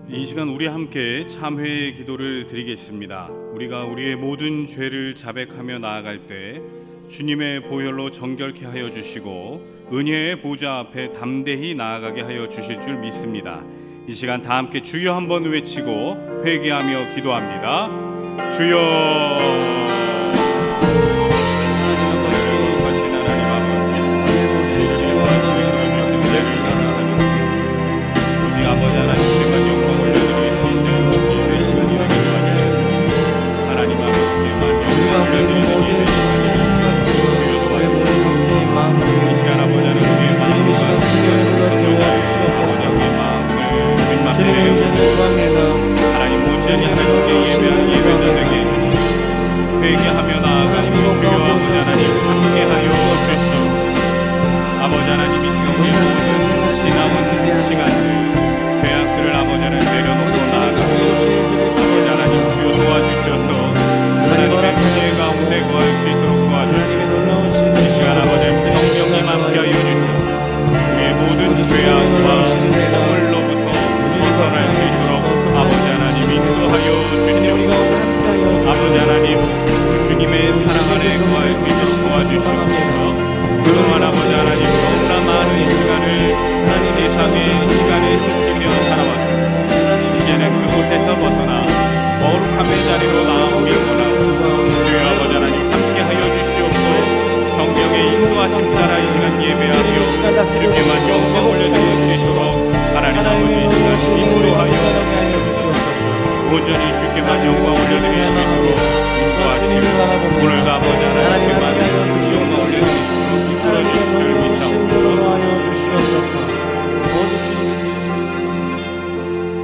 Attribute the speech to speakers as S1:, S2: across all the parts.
S1: 이 시간 우리 함께 참회의 기도를 드리겠습니다. 우리가 우리의 모든 죄를 자백하며 나아갈 때 주님의 보혈로 정결케 하여 주시고 은혜의 보좌 앞에 담대히 나아가게 하여 주실 줄 믿습니다. 이 시간 다 함께 주여 한번 외치고 회개하며 기도합니다. 주여. 회개하며 나아가는 주여 아버지 하나님 함께 하여 주시옵소서. 아버지 하나님 이 시간 우리 모든 지나온 시간들 죄악들을 아버지 하나님 내려놓고 나아가며 아버지 하나님 주여 도와주셔서 하나님의 은혜 가운데 거할 수 있도록 도와주시옵소서. 이 시간 아버지 하나님 성령님 함께 하여 주시옵소서. 우리의 모든 죄악과 허물로부터 벗어날 수 있도록 아버지 하나님 인도하여 주시옵소서. 아버지 하나님 주님의 사랑 안에 거할 수 있도록 도와주시옵소서. 그동안 아버지 하나님 너무나 많은 시간을 세상의 시간에 쫓기며 살아왔습니다. 이제는 그곳에서 벗어나 거룩함의 자리로 나아오길 원하고 주여 아버지 하나님 함께하여 주시옵소서. 성령의 인도하심 따라 이 시간 예배하며 주께만 영광 올려드릴 수 있도록 하나님 아버지 이 시간 인도하여 주시옵소서. 온전히 주께만 영광 올려드릴 수 있도록 인도하시고 오늘도 아버지 하나님께만 영광 올려드릴 수 있도록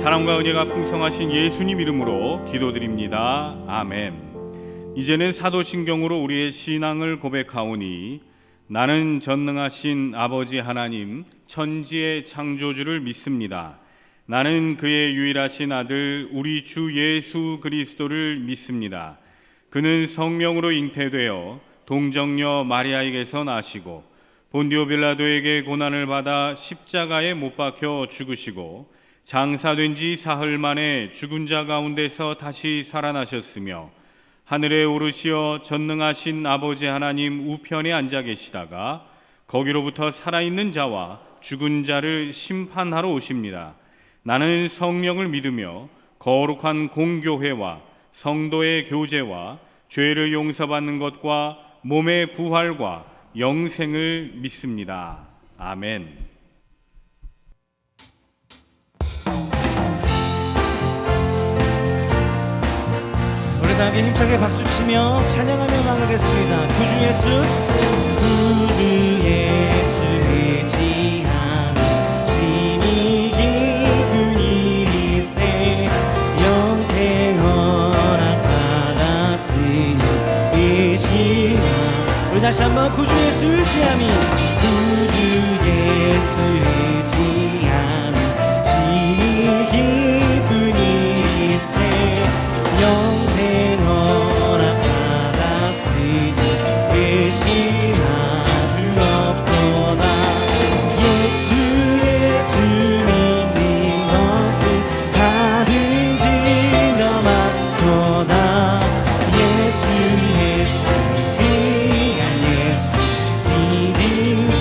S1: 사랑과 은혜가 풍성하신 예수님 이름으로 기도드립니다. 아멘. 이제는 사도신경으로 우리의 신앙을 고백하오니 나는 전능하신 아버지 하나님 천지의 창조주를 믿습니다. 나는 그의 유일하신 아들 우리 주 예수 그리스도를 믿습니다. 그는 성령으로 잉태되어 동정녀 마리아에게서 나시고 본디오 빌라도에게 고난을 받아 십자가에 못 박혀 죽으시고 장사된 지 사흘 만에 죽은 자 가운데서 다시 살아나셨으며 하늘에 오르시어 전능하신 아버지 하나님 우편에 앉아 계시다가 거기로부터 살아있는 자와 죽은 자를 심판하러 오십니다. 나는 성령을 믿으며 거룩한 공교회와 성도의 교제와 죄를 용서받는 것과 몸의 부활과 영생을 믿습니다. 아멘.
S2: 우리 다 함께 힘차게 박수치며 찬양하며 나가겠습니다. 구주 예수 의지하는 심히 깊은 일이세 영생 허락받았으니 이 시간 우리 다시 한번 구주 예수 의지함이 구주 예수 의지하는 심히 깊은 일이세 영생 허락받았으니 의심하주 없도다. 예수 믿는 것은 다든지 너만도다. 예수 위한 예수 믿음의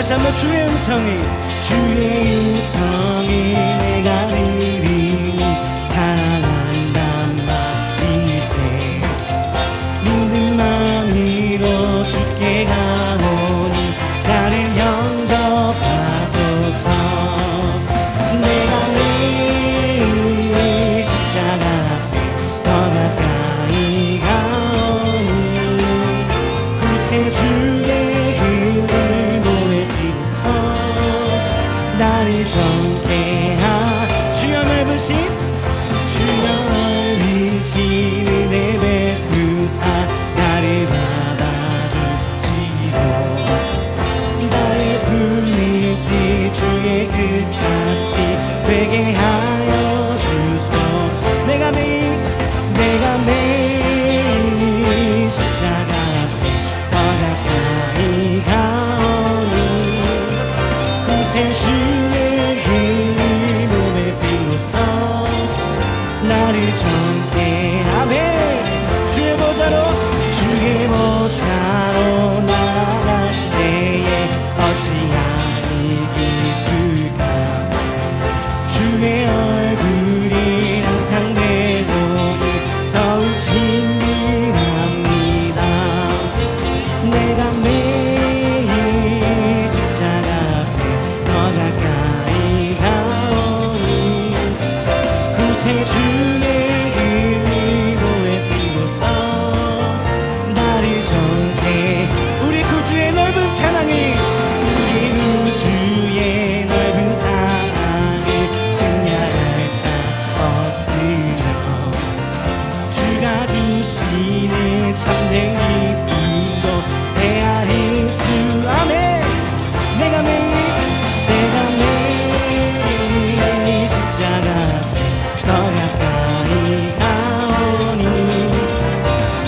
S2: 다시 한번 주의 음성이 내가 이리 사랑한단 말이세 믿는 마음으로 주께 가오니 나를 영접하소서 내가 매일 십자가 앞에 더 가까이 가오니 구세주의 흘리는 피로써 나를 정케하 주여 넓으신 은혜 베푸사 나를 받아주시고 나의 분깃 주의 끝까지 되게 하여 주소 내가 매일 십자가 앞에 더 가까이 가오니 구세주의 흘리는 피로써 나를 정케 하네 주의 보좌로 나아갈 때에 어찌하니 기쁠까 주의 얼굴이 항상 내 몸을 더욱 친근합니다 내가 매일 십자가 앞에 더 가까이 가오니 구세주의 흘리고의 피로써 나를 정케 우리 구주의 넓은 사랑을 증명할 자 없으며 주가 주시는 참된 기쁨도 헤아릴 수 아멘 내가 매일 십자가 앞에 더 가까이 가오니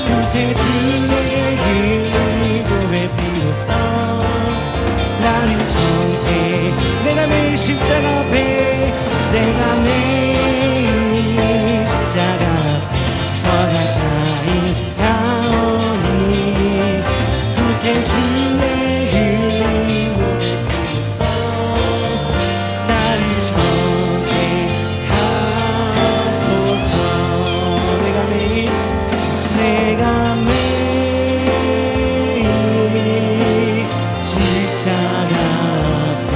S2: 구세주의 흘리고의 피로써 나를 정케 내가 매일 십자가 앞에 더 가까이 가오니 구세주의 흘리고의 피로써 나를 정케 하소서 내가 매일 십자가 앞에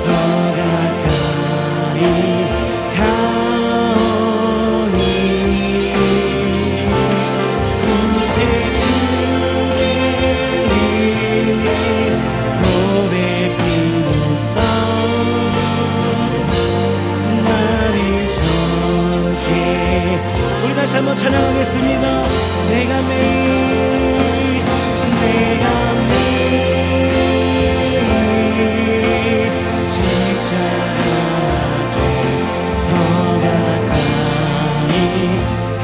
S2: 더 가까이 가오니 구세주의 흘리는 보배 피로써 나를 정케 우리 다시 한번 찬양하겠습니다 내가 매일 십자가 앞에 더 가까이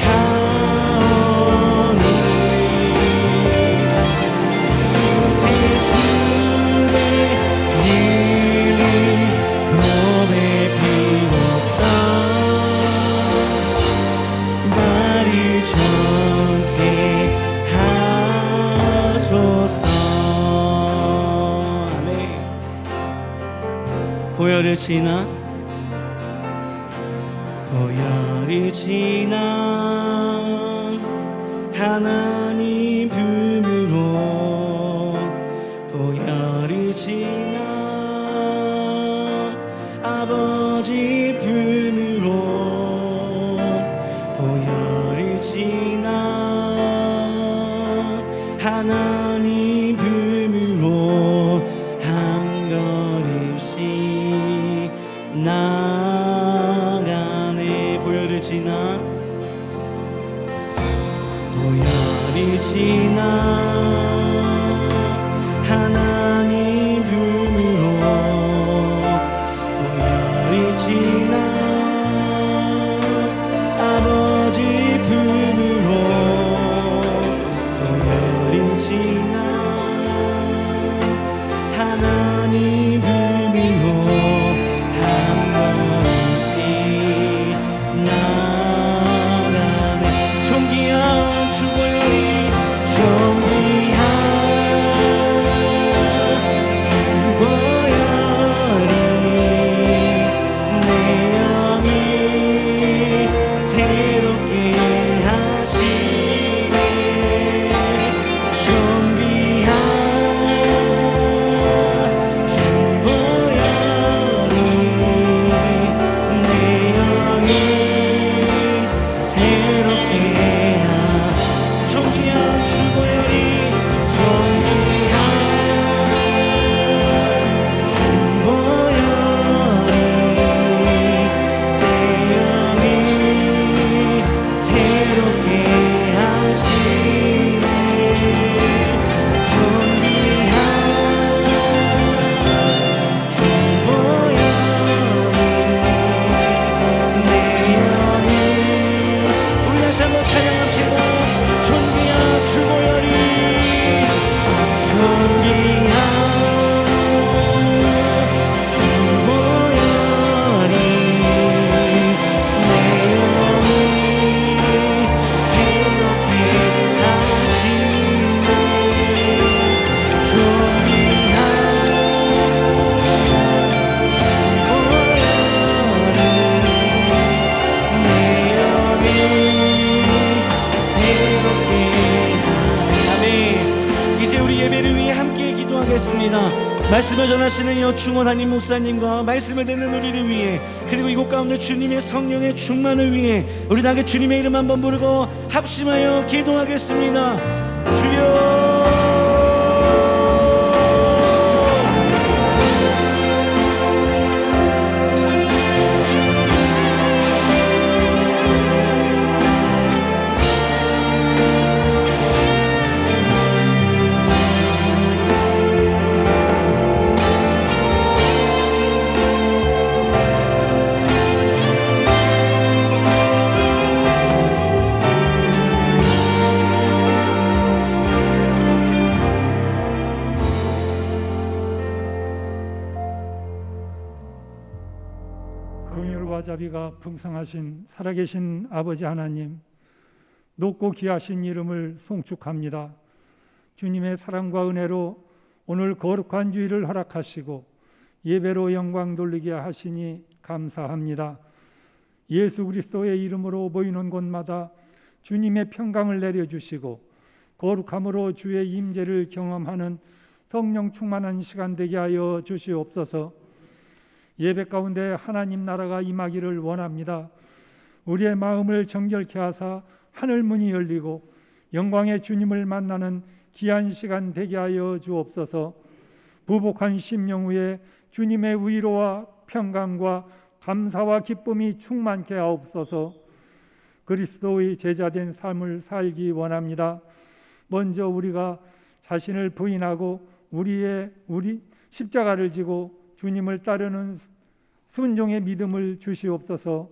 S2: 가오니 구세주의 흘린 보배 피로써 나를 정케 하소서 아멘 보혈을 지나 하나님 품으로 보혈이 지나 아버지 품으로 보혈이 지나 하나님 품으로 한 걸음씩 나가네 보혈이 지나 하나님 품으로 보혈이 지나 아버지 품으로 보혈이 지나 하나님 품으로 한 번씩 나가네 존귀한 주 보혈이 말씀을 전하시는 여충호 담임 목사님과 말씀을 듣는 우리를 위해, 그리고 이곳 가운데 주님의 성령의 충만을 위해 우리 다 함께 주님의 이름 한번 부르고 합심하여 기도하겠습니다. 주여,
S3: 긍휼과 자비가 풍성하신 살아계신 아버지 하나님, 높고 귀하신 이름을 송축합니다. 주님의 사랑과 은혜로 오늘 거룩한 주일을 허락하시고 예배로 영광 돌리게 하시니 감사합니다. 예수 그리스도의 이름으로 모이는 곳마다 주님의 평강을 내려주시고 거룩함으로 주의 임재를 경험하는 성령 충만한 시간 되게 하여 주시옵소서. 예배 가운데 하나님 나라가 임하기를 원합니다. 우리의 마음을 정결케 하사 하늘 문이 열리고 영광의 주님을 만나는 귀한 시간 되게 하여 주옵소서. 부복한 심령 위에 주님의 위로와 평강과 감사와 기쁨이 충만케 하옵소서. 그리스도의 제자된 삶을 살기 원합니다. 먼저 우리가 자신을 부인하고 우리 십자가를 지고 주님을 따르는 순종의 믿음을 주시옵소서.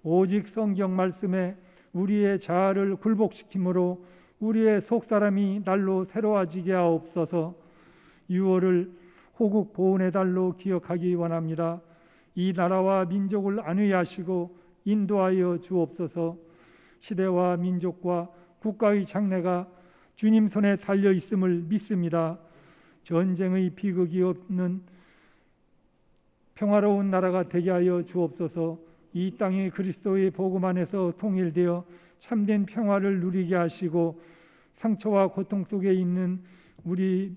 S3: 오직 성경 말씀에 우리의 자아를 굴복시킴으로 우리의 속사람이 날로 새로워지게 하옵소서. 6월을 호국 보훈의 달로 기억하기 원합니다. 이 나라와 민족을 안위하시고 인도하여 주옵소서. 시대와 민족과 국가의 장래가 주님 손에 달려 있음을 믿습니다. 전쟁의 비극이 없는 평화로운 나라가 되게 하여 주옵소서. 이 땅이 그리스도의 복음 안에서 통일되어 참된 평화를 누리게 하시고 상처와 고통 속에 있는 우리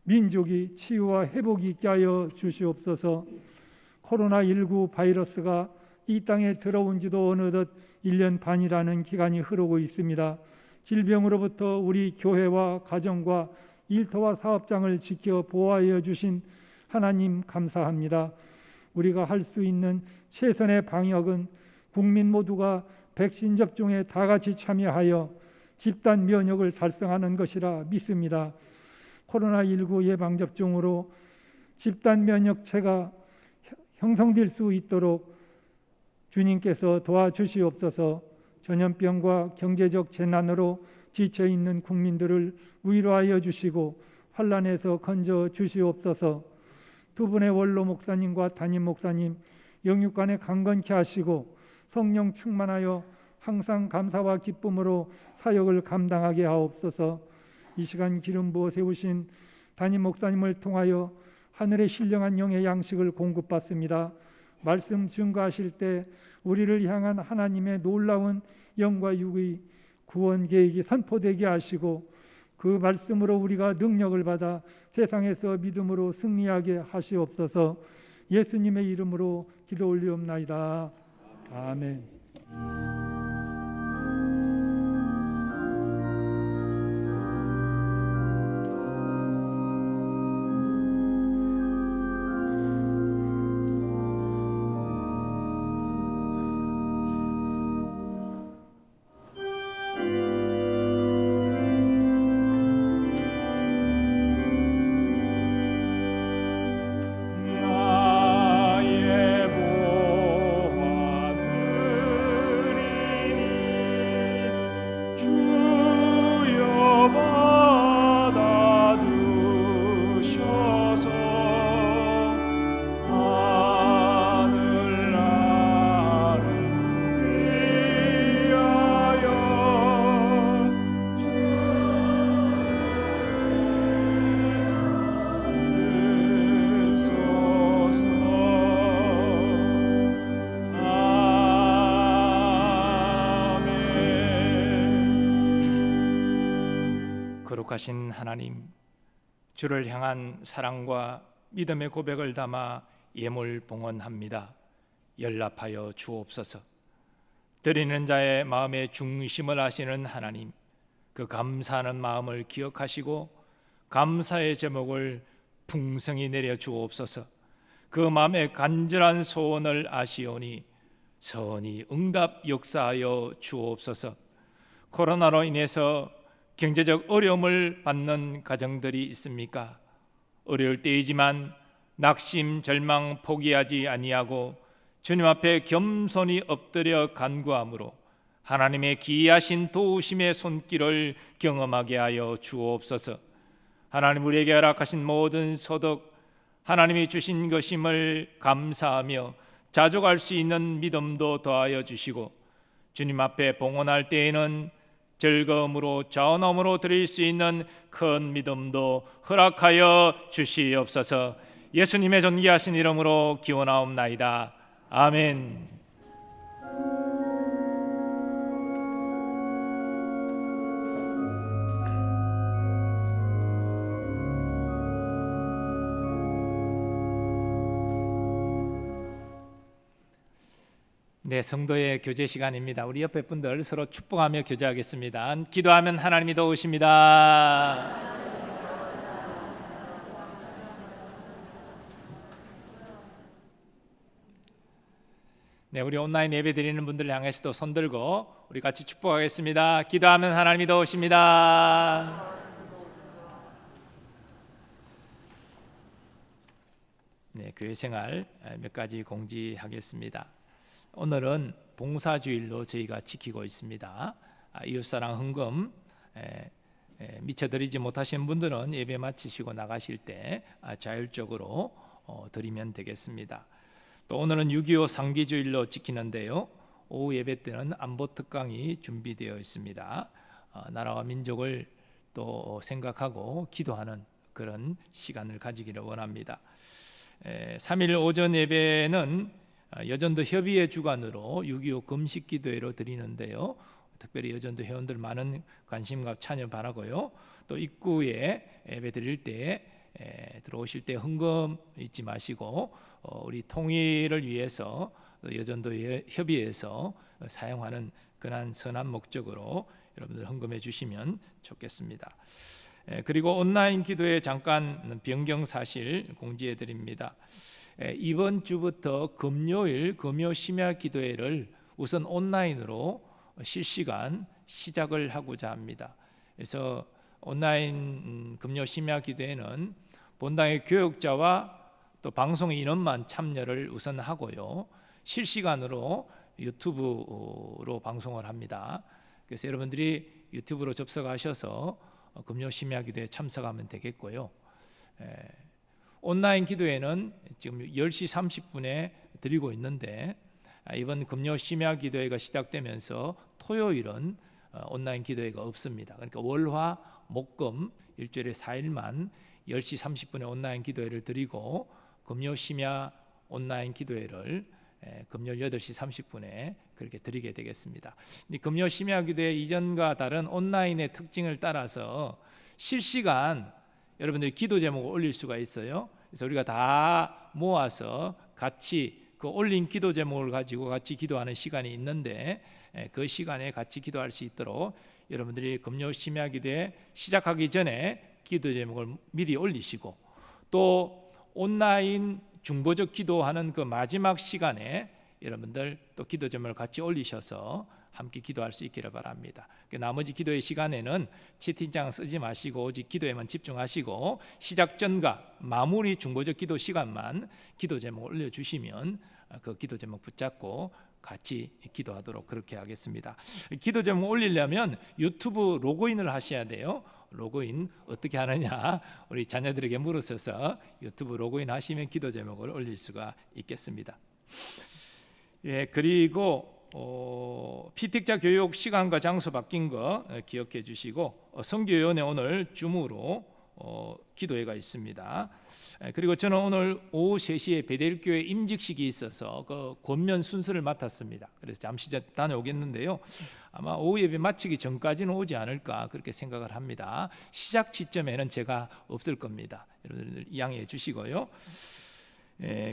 S3: 민족이 치유와 회복이 있게 하여 주시옵소서. 코로나19 바이러스가 이 땅에 들어온 지도 어느덧 1년 반이라는 기간이 흐르고 있습니다. 질병으로부터 우리 교회와 가정과 일터와 사업장을 지켜 보호하여 주신 하나님 감사합니다. 우리가 할 수 있는 최선의 방역은 국민 모두가 백신 접종에 다 같이 참여하여 집단 면역을 달성하는 것이라 믿습니다. 코로나19 예방접종으로 집단 면역체가 형성될 수 있도록 주님께서 도와주시옵소서. 전염병과 경제적 재난으로 지쳐있는 국민들을 위로하여 주시고 환난에서 건져 주시옵소서. 두 분의 원로 목사님과 담임 목사님 영육간에 강건케 하시고 성령 충만하여 항상 감사와 기쁨으로 사역을 감당하게 하옵소서. 이 시간 기름 부어 세우신 담임 목사님을 통하여 하늘의 신령한 영의 양식을 공급받습니다. 말씀 증거하실 때 우리를 향한 하나님의 놀라운 영과 육의 구원 계획이 선포되게 하시고 그 말씀으로 우리가 능력을 받아 세상에서 믿음으로 승리하게 하시옵소서. 예수님의 이름으로 기도 올리옵나이다. 아멘.
S4: 거룩하신 하나님, 주를 향한 사랑과 믿음의 고백을 담아 예물 봉헌합니다. 연락하여 주옵소서. 드리는 자의 마음의 중심을 아시는 하나님, 그 감사하는 마음을 기억하시고 감사의 제목을 풍성히 내려 주옵소서. 그 마음의 간절한 소원을 아시오니 선히 응답 역사하여 주옵소서. 코로나로 인해서 경제적 어려움을 받는 가정들이 있습니까? 어려울 때이지만 낙심, 절망, 포기하지 아니하고 주님 앞에 겸손히 엎드려 간구함으로 하나님의 기이하신 도우심의 손길을 경험하게 하여 주옵소서. 하나님 우리에게 허락하신 모든 소득 하나님이 주신 것임을 감사하며 자족할 수 있는 믿음도 더하여 주시고 주님 앞에 봉헌할 때에는 즐거움으로 전함으로 드릴 수 있는 큰 믿음도 허락하여 주시옵소서. 예수님의 존귀하신 이름으로 기원하옵나이다. 아멘. 네, 성도의 교제 시간입니다. 우리 옆에 분들 서로 축복하며 교제하겠습니다. 기도하면 하나님이 도우십니다. 네, 우리 온라인 예배 드리는 분들을 향해서도 손 들고 우리 같이 축복하겠습니다. 기도하면 하나님이 도우십니다. 네, 교회 생활 몇 가지 공지하겠습니다. 오늘은 봉사주일로 저희가 지키고 있습니다. 이웃사랑 헌금 미처 드리지 못하신 분들은 예배 마치시고 나가실 때 자율적으로 드리면 되겠습니다. 또 오늘은 6.25 상기주일로 지키는데요, 오후 예배 때는 안보 특강이 준비되어 있습니다. 나라와 민족을 또 생각하고 기도하는 그런 시간을 가지기를 원합니다. 3일 오전 예배는 여전도 협의회 주관으로 6.25 금식 기도회로 드리는데요, 특별히 여전도 회원들 많은 관심과 참여 바라고요. 또 입구에 예배 드릴 때 들어오실 때 헌금 잊지 마시고 우리 통일을 위해서 여전도 협의회에서 사용하는 그러한 선한 목적으로 여러분들 헌금해 주시면 좋겠습니다. 그리고 온라인 기도에 잠깐 변경 사실 공지해 드립니다. 이번 주부터 금요일 금요 심야 기도회를 우선 온라인으로 실시간 시작을 하고자 합니다. 그래서 온라인 금요 심야 기도회는 본당의 교역자와 또 방송 인원만 참여를 우선 하고요, 실시간으로 유튜브로 방송을 합니다. 그래서 여러분들이 유튜브로 접속하셔서 금요 심야 기도에 참석하면 되겠고요. 온라인 기도회는 지금 10시 30분에 드리고 있는데 이번 금요 심야 기도회가 시작되면서 토요일은 온라인 기도회가 없습니다. 그러니까 월화 목금 일주일에 4일만 10시 30분에 온라인 기도회를 드리고 금요 심야 온라인 기도회를 금요일 8시 30분에 그렇게 드리게 되겠습니다. 금요 심야 기도회 이전과 다른 온라인의 특징을 따라서 실시간 여러분들이 기도 제목을 올릴 수가 있어요. 그래서 우리가 다 모아서 같이 그 올린 기도 제목을 가지고 같이 기도하는 시간이 있는데 그 시간에 같이 기도할 수 있도록 여러분들이 금요 심야 기도회 시작하기 전에 기도 제목을 미리 올리시고, 또 온라인 중보적 기도하는 그 마지막 시간에 여러분들 또 기도 제목을 같이 올리셔서 함께 기도할 수 있기를 바랍니다. 나머지 기도의 시간에는 채팅창 쓰지 마시고 오직 기도에만 집중하시고 시작 전과 마무리 중보적 기도 시간만 기도 제목을 올려주시면 그 기도 제목 붙잡고 같이 기도하도록 그렇게 하겠습니다. 기도 제목 올리려면 유튜브 로그인을 하셔야 돼요. 로그인 어떻게 하느냐 우리 자녀들에게 물으셔서 유튜브 로그인 하시면 기도 제목을 올릴 수가 있겠습니다. 그리고 피택자 교육 시간과 장소 바뀐 거 기억해 주시고 선교위원회 오늘 줌으로 기도회가 있습니다. 그리고 저는 오늘 오후 3시에 베델교회 임직식이 있어서 그 권면 순서를 맡았습니다. 그래서 잠시 다녀오겠는데요. 아마 오후 예배 마치기 전까지는 오지 않을까 그렇게 생각을 합니다. 시작 시점에는 제가 없을 겁니다. 여러분들 양해해 주시고요.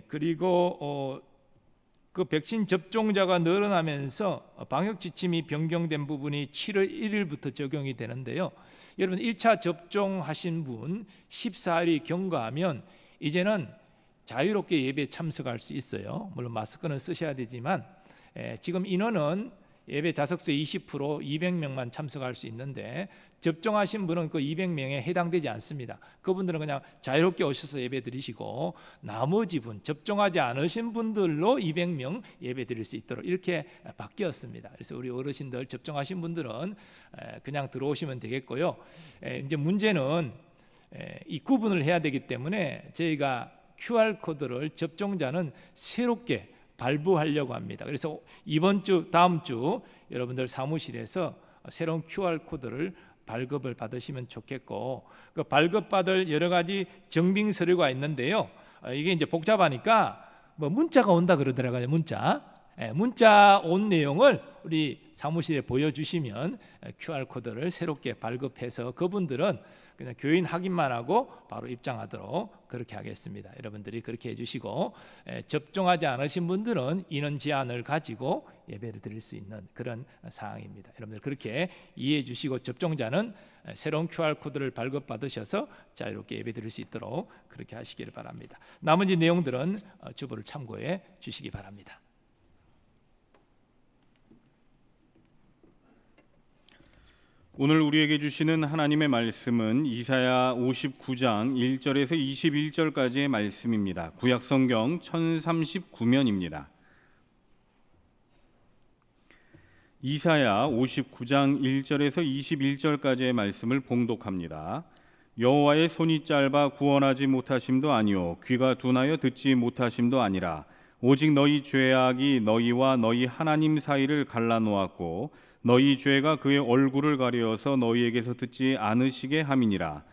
S4: 그리고 그 백신 접종자가 늘어나면서 방역 지침이 변경된 부분이 7월 1일부터 적용이 되는데요. 여러분 1차 접종하신 분 14일이 경과하면 이제는 자유롭게 예배에 참석할 수 있어요. 물론 마스크는 쓰셔야 되지만 지금 인원은 예배 좌석수의 20% 200명만 참석할 수 있는데 접종하신 분은 그 200명에 해당되지 않습니다. 그분들은 그냥 자유롭게 오셔서 예배 드리시고 나머지 분 접종하지 않으신 분들로 200명 예배 드릴 수 있도록 이렇게 바뀌었습니다. 그래서 우리 어르신들 접종하신 분들은 그냥 들어오시면 되겠고요. 이제 문제는 이 구분을 해야 되기 때문에 저희가 QR코드를 접종자는 새롭게 발부하려고 합니다. 그래서 이번 주, 다음 주 여러분들 사무실에서 새로운 QR코드를 발급을 받으시면 좋겠고 그 발급받을 여러 가지 증빙 서류가 있는데요. 이게 이제 복잡하니까 뭐 문자가 온다 그러더라고요. 문자 온 내용을 우리 사무실에 보여주시면 QR코드를 새롭게 발급해서 그분들은 그냥 교인 확인만 하고 바로 입장하도록 그렇게 하겠습니다. 여러분들이 그렇게 해주시고 접종하지 않으신 분들은 인원 제한을 가지고 예배를 드릴 수 있는 그런 상황입니다. 여러분들 그렇게 이해해 주시고 접종자는 새로운 QR코드를 발급받으셔서 자유롭게 예배 드릴 수 있도록 그렇게 하시기를 바랍니다. 나머지 내용들은 주보를 참고해 주시기 바랍니다.
S5: 오늘 우리에게 주시는 하나님의 말씀은 이사야 59장 1절에서 21절까지의 말씀입니다. 구약 성경 1039면입니다. 이사야 59장 1절에서 21절까지의 말씀을 봉독합니다. 여호와의 손이 짧아 구원하지 못하심도 아니요 귀가 둔하여 듣지 못하심도 아니라 오직 너희 죄악이 너희와 너희 하나님 사이를 갈라놓았고 너희 죄가 그의 얼굴을 가려서 너희에게서 듣지 않으시게 함이니라.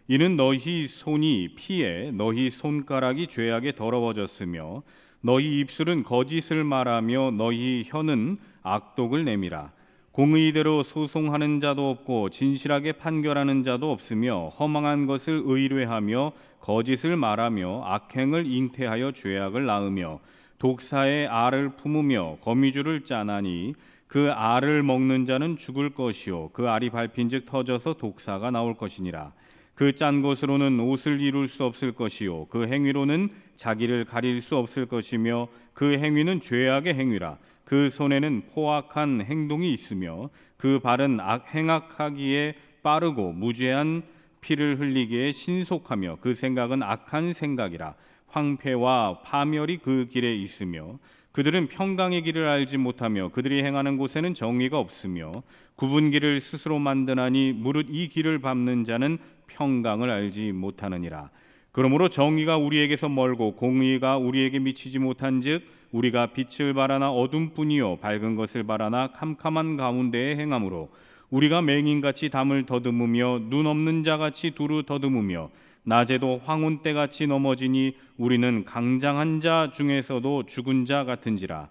S5: 이는 너희 손이 피해 너희 손가락이 죄악에 더러워졌으며 너희 입술은 거짓을 말하며 너희 혀는 악독을 내밀어 공의대로 소송하는 자도 없고 진실하게 판결하는 자도 없으며 허망한 것을 의뢰하며 거짓을 말하며 악행을 잉태하여 죄악을 낳으며 독사의 알을 품으며 거미줄을 짜나니 그 알을 먹는 자는 죽을 것이요 그 알이 밟힌즉 터져서 독사가 나올 것이니라. 그 짠 것으로는 옷을 이룰 수 없을 것이요 그 행위로는 자기를 가릴 수 없을 것이며 그 행위는 죄악의 행위라. 그 손에는 포악한 행동이 있으며 그 발은 행악하기에 빠르고 무죄한 피를 흘리기에 신속하며 그 생각은 악한 생각이라. 황폐와 파멸이 그 길에 있으며 그들은 평강의 길을 알지 못하며 그들이 행하는 곳에는 정의가 없으며 굽은 길을 스스로 만드나니 무릇 이 길을 밟는 자는 평강을 알지 못하느니라. 그러므로 정의가 우리에게서 멀고 공의가 우리에게 미치지 못한즉 우리가 빛을 바라나 어둠뿐이요 밝은 것을 바라나 캄캄한 가운데에 행함으로 우리가 맹인같이 담을 더듬으며 눈 없는 자같이 두루 더듬으며 낮에도 황혼 때같이 넘어지니 우리는 강장한 자 중에서도 죽은 자 같은지라.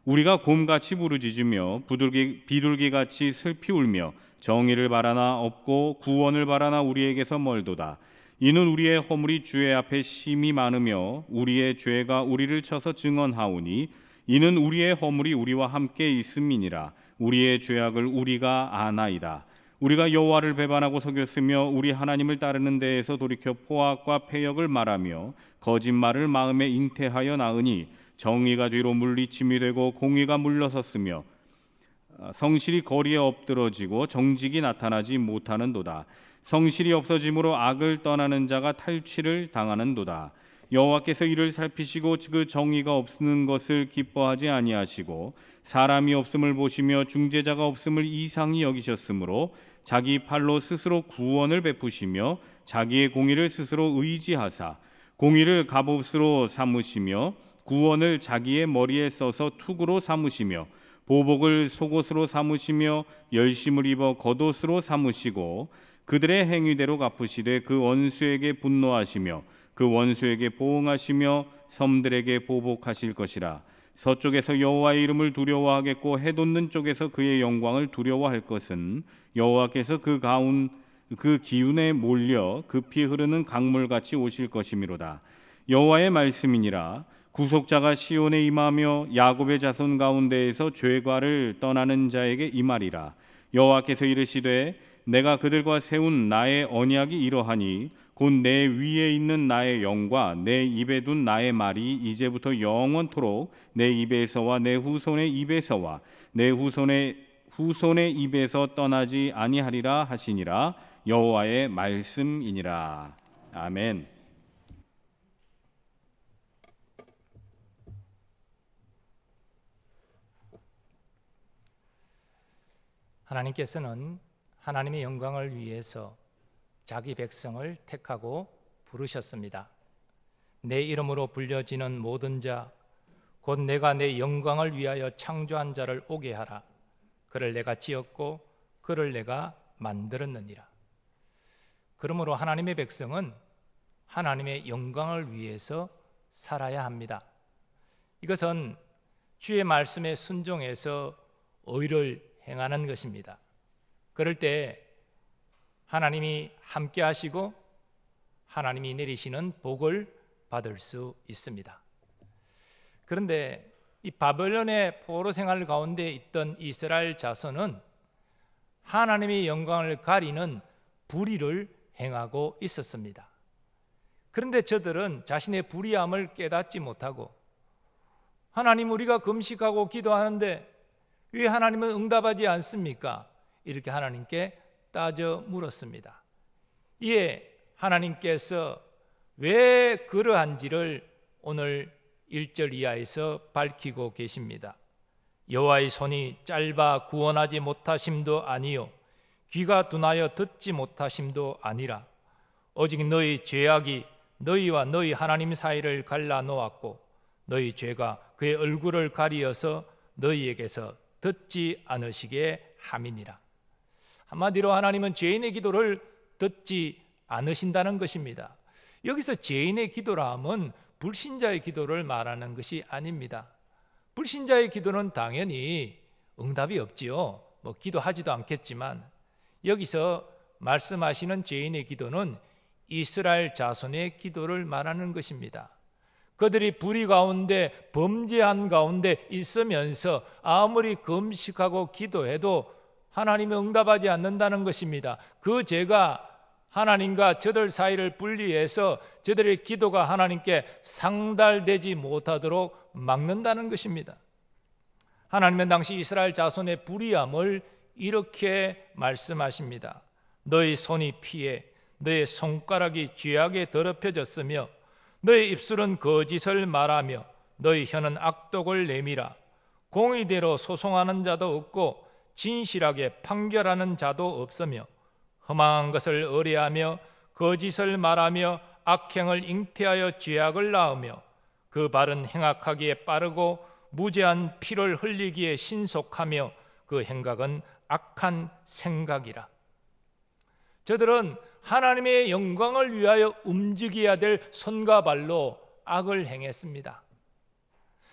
S5: 우리가 곰같이 부르짖으며 비둘기같이 슬피 울며 정의를 바라나 없고 구원을 바라나 우리에게서 멀도다. 이는 우리의 허물이 주의 앞에 심히 많으며 우리의 죄가 우리를 쳐서 증언하오니 이는 우리의 허물이 우리와 함께 있음이니라. 우리의 죄악을 우리가 아나이다. 우리가 여호와를 배반하고 속였으며 우리 하나님을 따르는 데에서 돌이켜 포악과 패역을 말하며 거짓말을 마음에 잉태하여 낳으니 정의가 뒤로 물리침이 되고 공의가 물러섰으며 성실이 거리에 엎드러지고 정직이 나타나지 못하는도다. 성실이 없어짐으로 악을 떠나는 자가 탈취를 당하는도다. 여호와께서 이를 살피시고 그 정의가 없는 것을 기뻐하지 아니하시고 사람이 없음을 보시며 중재자가 없음을 이상히 여기셨으므로 자기 팔로 스스로 구원을 베푸시며 자기의 공의를 스스로 의지하사 공의를 갑옷으로 삼으시며 구원을 자기의 머리에 써서 투구로 삼으시며 보복을 속옷으로 삼으시며 열심을 입어 겉옷으로 삼으시고 그들의 행위대로 갚으시되 그 원수에게 분노하시며 그 원수에게 보응하시며 섬들에게 보복하실 것이라. 서쪽에서 여호와의 이름을 두려워하겠고 해돋는 쪽에서 그의 영광을 두려워할 것은 여호와께서 그 기운에 몰려 급히 흐르는 강물같이 오실 것이미로다. 여호와의 말씀이니라. 구속자가 시온에 임하며 야곱의 자손 가운데에서 죄과를 떠나는 자에게 임하리라. 여호와께서 이르시되 내가 그들과 세운 나의 언약이 이러하니 곧 내 위에 있는 나의 영과 내 입에 둔 나의 말이 이제부터 영원토록 내 입에서와 내 후손의 입에서와 내 후손의 입에서 떠나지 아니하리라 하시니라. 여호와의 말씀이니라. 아멘.
S4: 하나님께서는 하나님의 영광을 위해서 자기 백성을 택하고 부르셨습니다. 내 이름으로 불려지는 모든 자, 곧 내가 내 영광을 위하여 창조한 자를 오게 하라. 그를 내가 지었고 그를 내가 만들었느니라. 그러므로 하나님의 백성은 하나님의 영광을 위해서 살아야 합니다. 이것은 주의 말씀에 순종해서 의를 행하는 것입니다. 그럴 때 하나님이 함께 하시고 하나님이 내리시는 복을 받을 수 있습니다. 그런데 이 바벨론의 포로 생활 가운데 있던 이스라엘 자손은 하나님의 영광을 가리는 불의를 행하고 있었습니다. 그런데 저들은 자신의 불의함을 깨닫지 못하고 하나님, 우리가 금식하고 기도하는데 왜 하나님은 응답하지 않습니까? 이렇게 하나님께 따져 물었습니다. 이에 하나님께서 왜 그러한지를 오늘 1절 이하에서 밝히고 계십니다. 여호와의 손이 짧아 구원하지 못하심도 아니요 귀가 둔하여 듣지 못하심도 아니라 오직 너희 죄악이 너희와 너희 하나님 사이를 갈라 놓았고 너희 죄가 그의 얼굴을 가리어서 너희에게서 듣지 않으시게 함이니라. 한마디로 하나님은 죄인의 기도를 듣지 않으신다는 것입니다. 여기서 죄인의 기도라 함은 불신자의 기도를 말하는 것이 아닙니다. 불신자의 기도는 당연히 응답이 없지요. 기도하지도 않겠지만 여기서 말씀하시는 죄인의 기도는 이스라엘 자손의 기도를 말하는 것입니다. 그들이 불의 가운데 범죄한 가운데 있으면서 아무리 금식하고 기도해도 하나님이 응답하지 않는다는 것입니다. 그 죄가 하나님과 저들 사이를 분리해서 저들의 기도가 하나님께 상달되지 못하도록 막는다는 것입니다. 하나님은 당시 이스라엘 자손의 불의함을 이렇게 말씀하십니다. 너희 손이 피해 너희 손가락이 죄악에 더럽혀졌으며 너희 입술은 거짓을 말하며 너희 혀는 악독을 내밀어 공의대로 소송하는 자도 없고 진실하게 판결하는 자도 없으며 험한 것을 의뢰하며 거짓을 말하며 악행을 잉태하여 죄악을 낳으며 그 발은 행악하기에 빠르고 무죄한 피를 흘리기에 신속하며 그 행각은 악한 생각이라. 저들은 하나님의 영광을 위하여 움직여야 될 손과 발로 악을 행했습니다.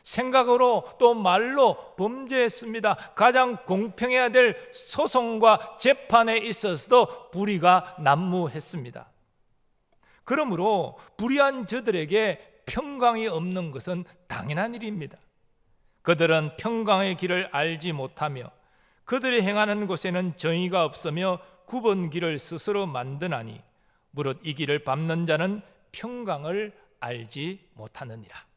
S4: 생각으로 또 말로 범죄했습니다. 가장 공평해야 될 소송과 재판에 있어서도 불의가 난무했습니다. 그러므로 불의한 저들에게 평강이 없는 것은 당연한 일입니다. 그들은 평강의 길을 알지 못하며 그들이 행하는 곳에는 정의가 없으며 굽은 길을 스스로 만드나니 무릇 이 길을 밟는 자는 평강을 알지 못하느니라.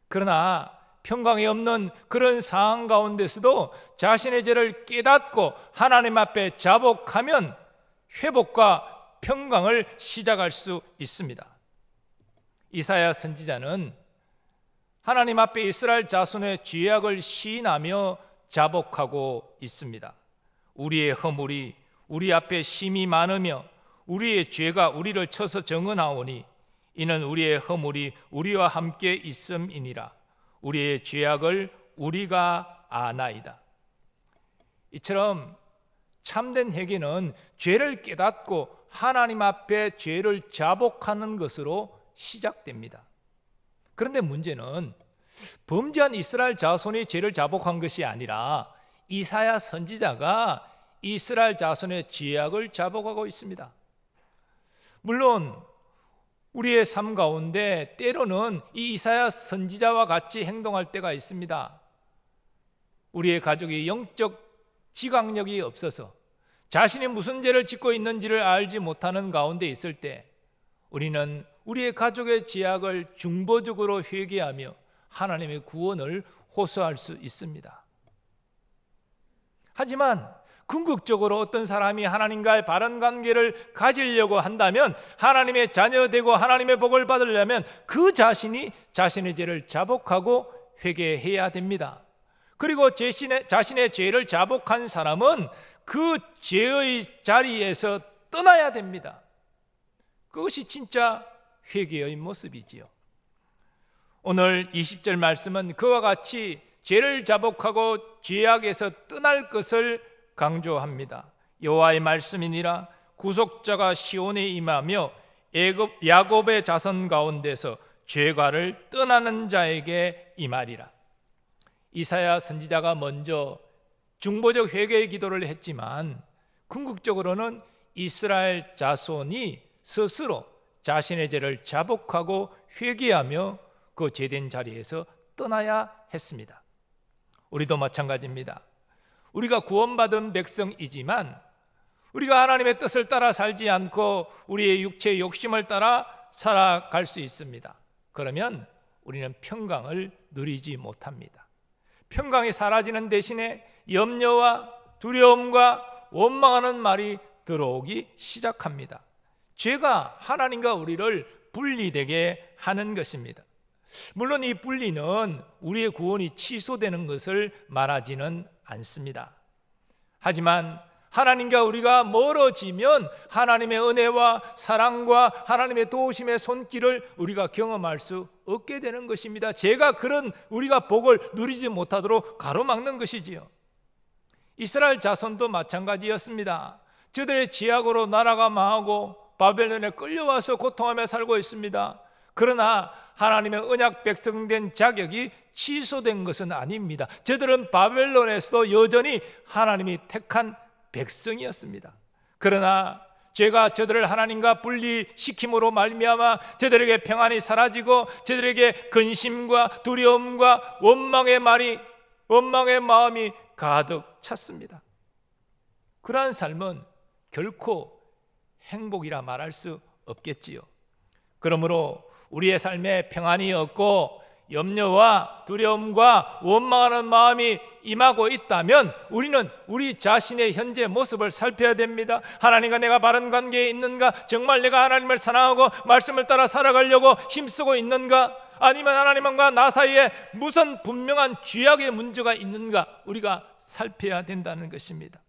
S4: 그러나 평강이 없는 그런 상황 가운데서도 자신의 죄를 깨닫고 하나님 앞에 자복하면 회복과 평강을 시작할 수 있습니다. 이사야 선지자는 하나님 앞에 이스라엘 자손의 죄악을 시인하며 자복하고 있습니다. 우리의 허물이 우리 앞에 심히 많으며 우리의 죄가 우리를 쳐서 정언하오니 이는 우리의 허물이 우리와 함께 있음이니라. 우리의 죄악을 우리가 아나이다. 이처럼 참된 회개는 죄를 깨닫고 하나님 앞에 죄를 자복하는 것으로 시작됩니다. 그런데 문제는 범죄한 이스라엘 자손이 죄를 자복한 것이 아니라 이사야 선지자가 이스라엘 자손의 죄악을 자복하고 있습니다. 물론 우리의 삶 가운데 때로는 이 이사야 선지자와 같이 행동할 때가 있습니다. 우리의 가족이 영적 지각력이 없어서 자신이 무슨 죄를 짓고 있는지를 알지 못하는 가운데 있을 때 우리는 우리의 가족의 죄악을 중보적으로 회개하며 하나님의 구원을 호소할 수 있습니다. 하지만 궁극적으로 어떤 사람이 하나님과의 바른 관계를 가지려고 한다면, 하나님의 자녀되고 하나님의 복을 받으려면 그 자신이 자신의 죄를 자복하고 회개해야 됩니다. 그리고 자신의 죄를 자복한 사람은 그 죄의 자리에서 떠나야 됩니다. 그것이 진짜 회개의 모습이지요. 오늘 20절 말씀은 그와 같이 죄를 자복하고 죄악에서 떠날 것을 강조합니다. 여호와의 말씀이니라 구속자가 시온에 임하며 야곱의 자손 가운데서 죄가를 떠나는 자에게 임하리라. 이사야 선지자가 먼저 중보적 회개의 기도를 했지만 궁극적으로는 이스라엘 자손이 스스로 자신의 죄를 자복하고 회개하며 그 죄된 자리에서 떠나야 했습니다. 우리도 마찬가지입니다. 우리가 구원받은 백성이지만 우리가 하나님의 뜻을 따라 살지 않고 우리의 육체의 욕심을 따라 살아갈 수 있습니다. 그러면 우리는 평강을 누리지 못합니다. 평강이 사라지는 대신에 염려와 두려움과 원망하는 말이 들어오기 시작합니다. 죄가 하나님과 우리를 분리되게 하는 것입니다. 물론 이 분리는 우리의 구원이 취소되는 것을 말하지는 않습니다. 하지만 하나님과 우리가 멀어지면 하나님의 은혜와 사랑과 하나님의 도우심의 손길을 우리가 경험할 수 없게 되는 것입니다. 죄가 그런 우리가 복을 누리지 못하도록 가로막는 것이지요. 이스라엘 자손도 마찬가지였습니다. 저들의 죄악으로 나라가 망하고 바벨론에 끌려와서 고통하며 살고 있습니다. 그러나 하나님의 언약 백성된 자격이 취소된 것은 아닙니다. 저들은 바벨론에서도 여전히 하나님이 택한 백성이었습니다. 그러나 죄가 저들을 하나님과 분리시킴으로 말미암아 저들에게 평안이 사라지고 저들에게 근심과 두려움과 원망의 마음이 가득 찼습니다. 그러한 삶은 결코 행복이라 말할 수 없겠지요. 그러므로 우리의 삶에 평안이 없고 염려와 두려움과 원망하는 마음이 임하고 있다면 우리는 우리 자신의 현재 모습을 살펴야 됩니다. 하나님과 내가 바른 관계에 있는가? 정말 내가 하나님을 사랑하고 말씀을 따라 살아가려고 힘쓰고 있는가? 아니면 하나님과 나 사이에 무슨 분명한 죄악의 문제가 있는가? 우리가 살펴야 된다는 것입니다.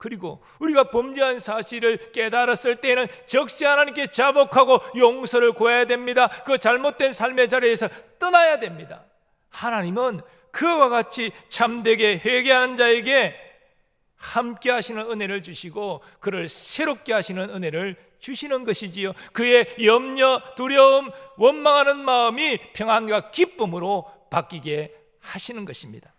S4: 그리고 우리가 범죄한 사실을 깨달았을 때는 즉시 하나님께 자복하고 용서를 구해야 됩니다. 그 잘못된 삶의 자리에서 떠나야 됩니다. 하나님은 그와 같이 참되게 회개하는 자에게 함께 하시는 은혜를 주시고 그를 새롭게 하시는 은혜를 주시는 것이지요. 그의 염려, 두려움, 원망하는 마음이 평안과 기쁨으로 바뀌게 하시는 것입니다.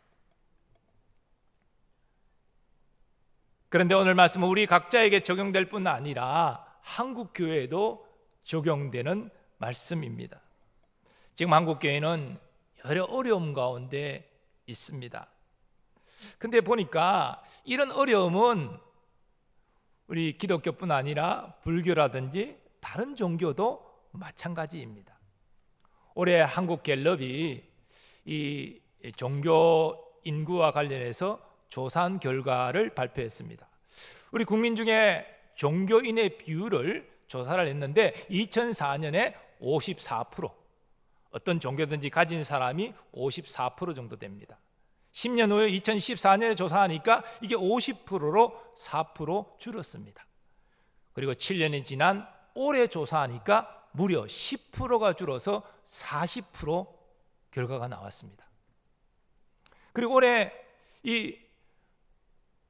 S4: 그런데 오늘 말씀은 우리 각자에게 적용될 뿐 아니라 한국 교회에도 적용되는 말씀입니다. 지금 한국 교회는 여러 어려움 가운데 있습니다. 근데 보니까 이런 어려움은 우리 기독교뿐 아니라 불교라든지 다른 종교도 마찬가지입니다. 올해 한국갤럽이 이 종교 인구와 관련해서 조사한 결과를 발표했습니다. 우리 국민 중에 종교인의 비율을 조사를 했는데 2004년에 54%, 어떤 종교든지 가진 사람이 54% 정도 됩니다. 10년 후에 2014년에 조사하니까 이게 50%로 4% 줄었습니다. 그리고 7년이 지난 올해 조사하니까 무려 10%가 줄어서 40% 결과가 나왔습니다. 그리고 올해 이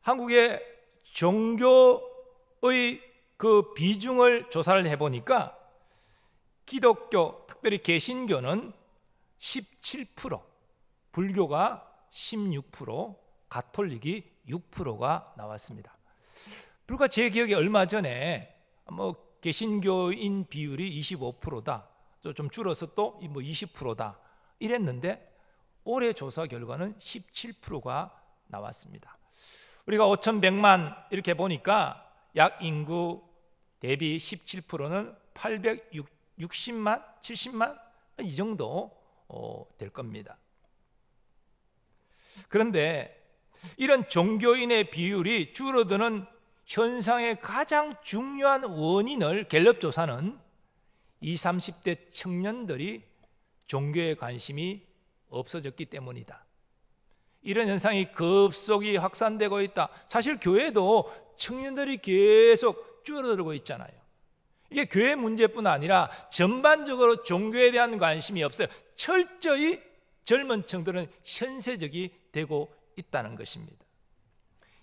S4: 한국의 종교의 그 비중을 조사를 해보니까 기독교, 특별히 개신교는 17%, 불교가 16%, 가톨릭이 6%가 나왔습니다. 불과 제 기억에 얼마 전에 개신교인 비율이 25%다, 좀 줄어서 또 20%다 이랬는데 올해 조사 결과는 17%가 나왔습니다. 우리가 5,100만 이렇게 보니까 약 인구 대비 17%는 860만, 70만 이 정도 될 겁니다. 그런데 이런 종교인의 비율이 줄어드는 현상의 가장 중요한 원인을 갤럽 조사는 20, 30대 청년들이 종교에 관심이 없어졌기 때문이다. 이런 현상이 급속히 확산되고 있다. 사실 교회도 청년들이 계속 줄어들고 있잖아요. 이게 교회 문제뿐 아니라 전반적으로 종교에 대한 관심이 없어요. 철저히 젊은 층들은 현세적이 되고 있다는 것입니다.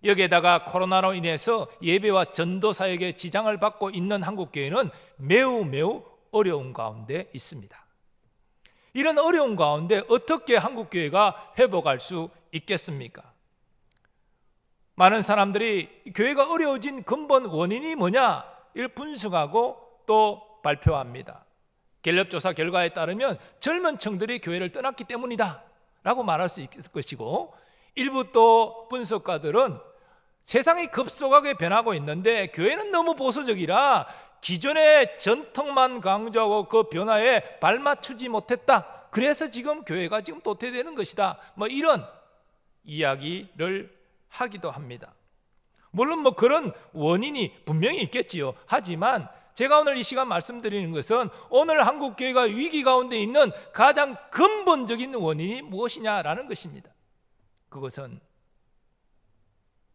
S4: 여기에다가 코로나로 인해서 예배와 전도 사역에 지장을 받고 있는 한국교회는 매우 어려운 가운데 있습니다. 이런 어려운 가운데 어떻게 한국교회가 회복할 수 있겠습니까? 많은 사람들이 교회가 어려워진 근본 원인이 뭐냐 이를 분석하고 또 발표합니다. 갤럽 조사 결과에 따르면 젊은 층들이 교회를 떠났기 때문이다 라고 말할 수 있을 것이고, 일부 또 분석가들은 세상이 급속하게 변하고 있는데 교회는 너무 보수적이라 기존의 전통만 강조하고 그 변화에 발맞추지 못했다, 그래서 지금 교회가 지금 도태되는 것이다, 이런 이야기를 하기도 합니다. 물론 그런 원인이 분명히 있겠지요. 하지만 제가 오늘 이 시간 말씀드리는 것은 오늘 한국교회가 위기 가운데 있는 가장 근본적인 원인이 무엇이냐라는 것입니다. 그것은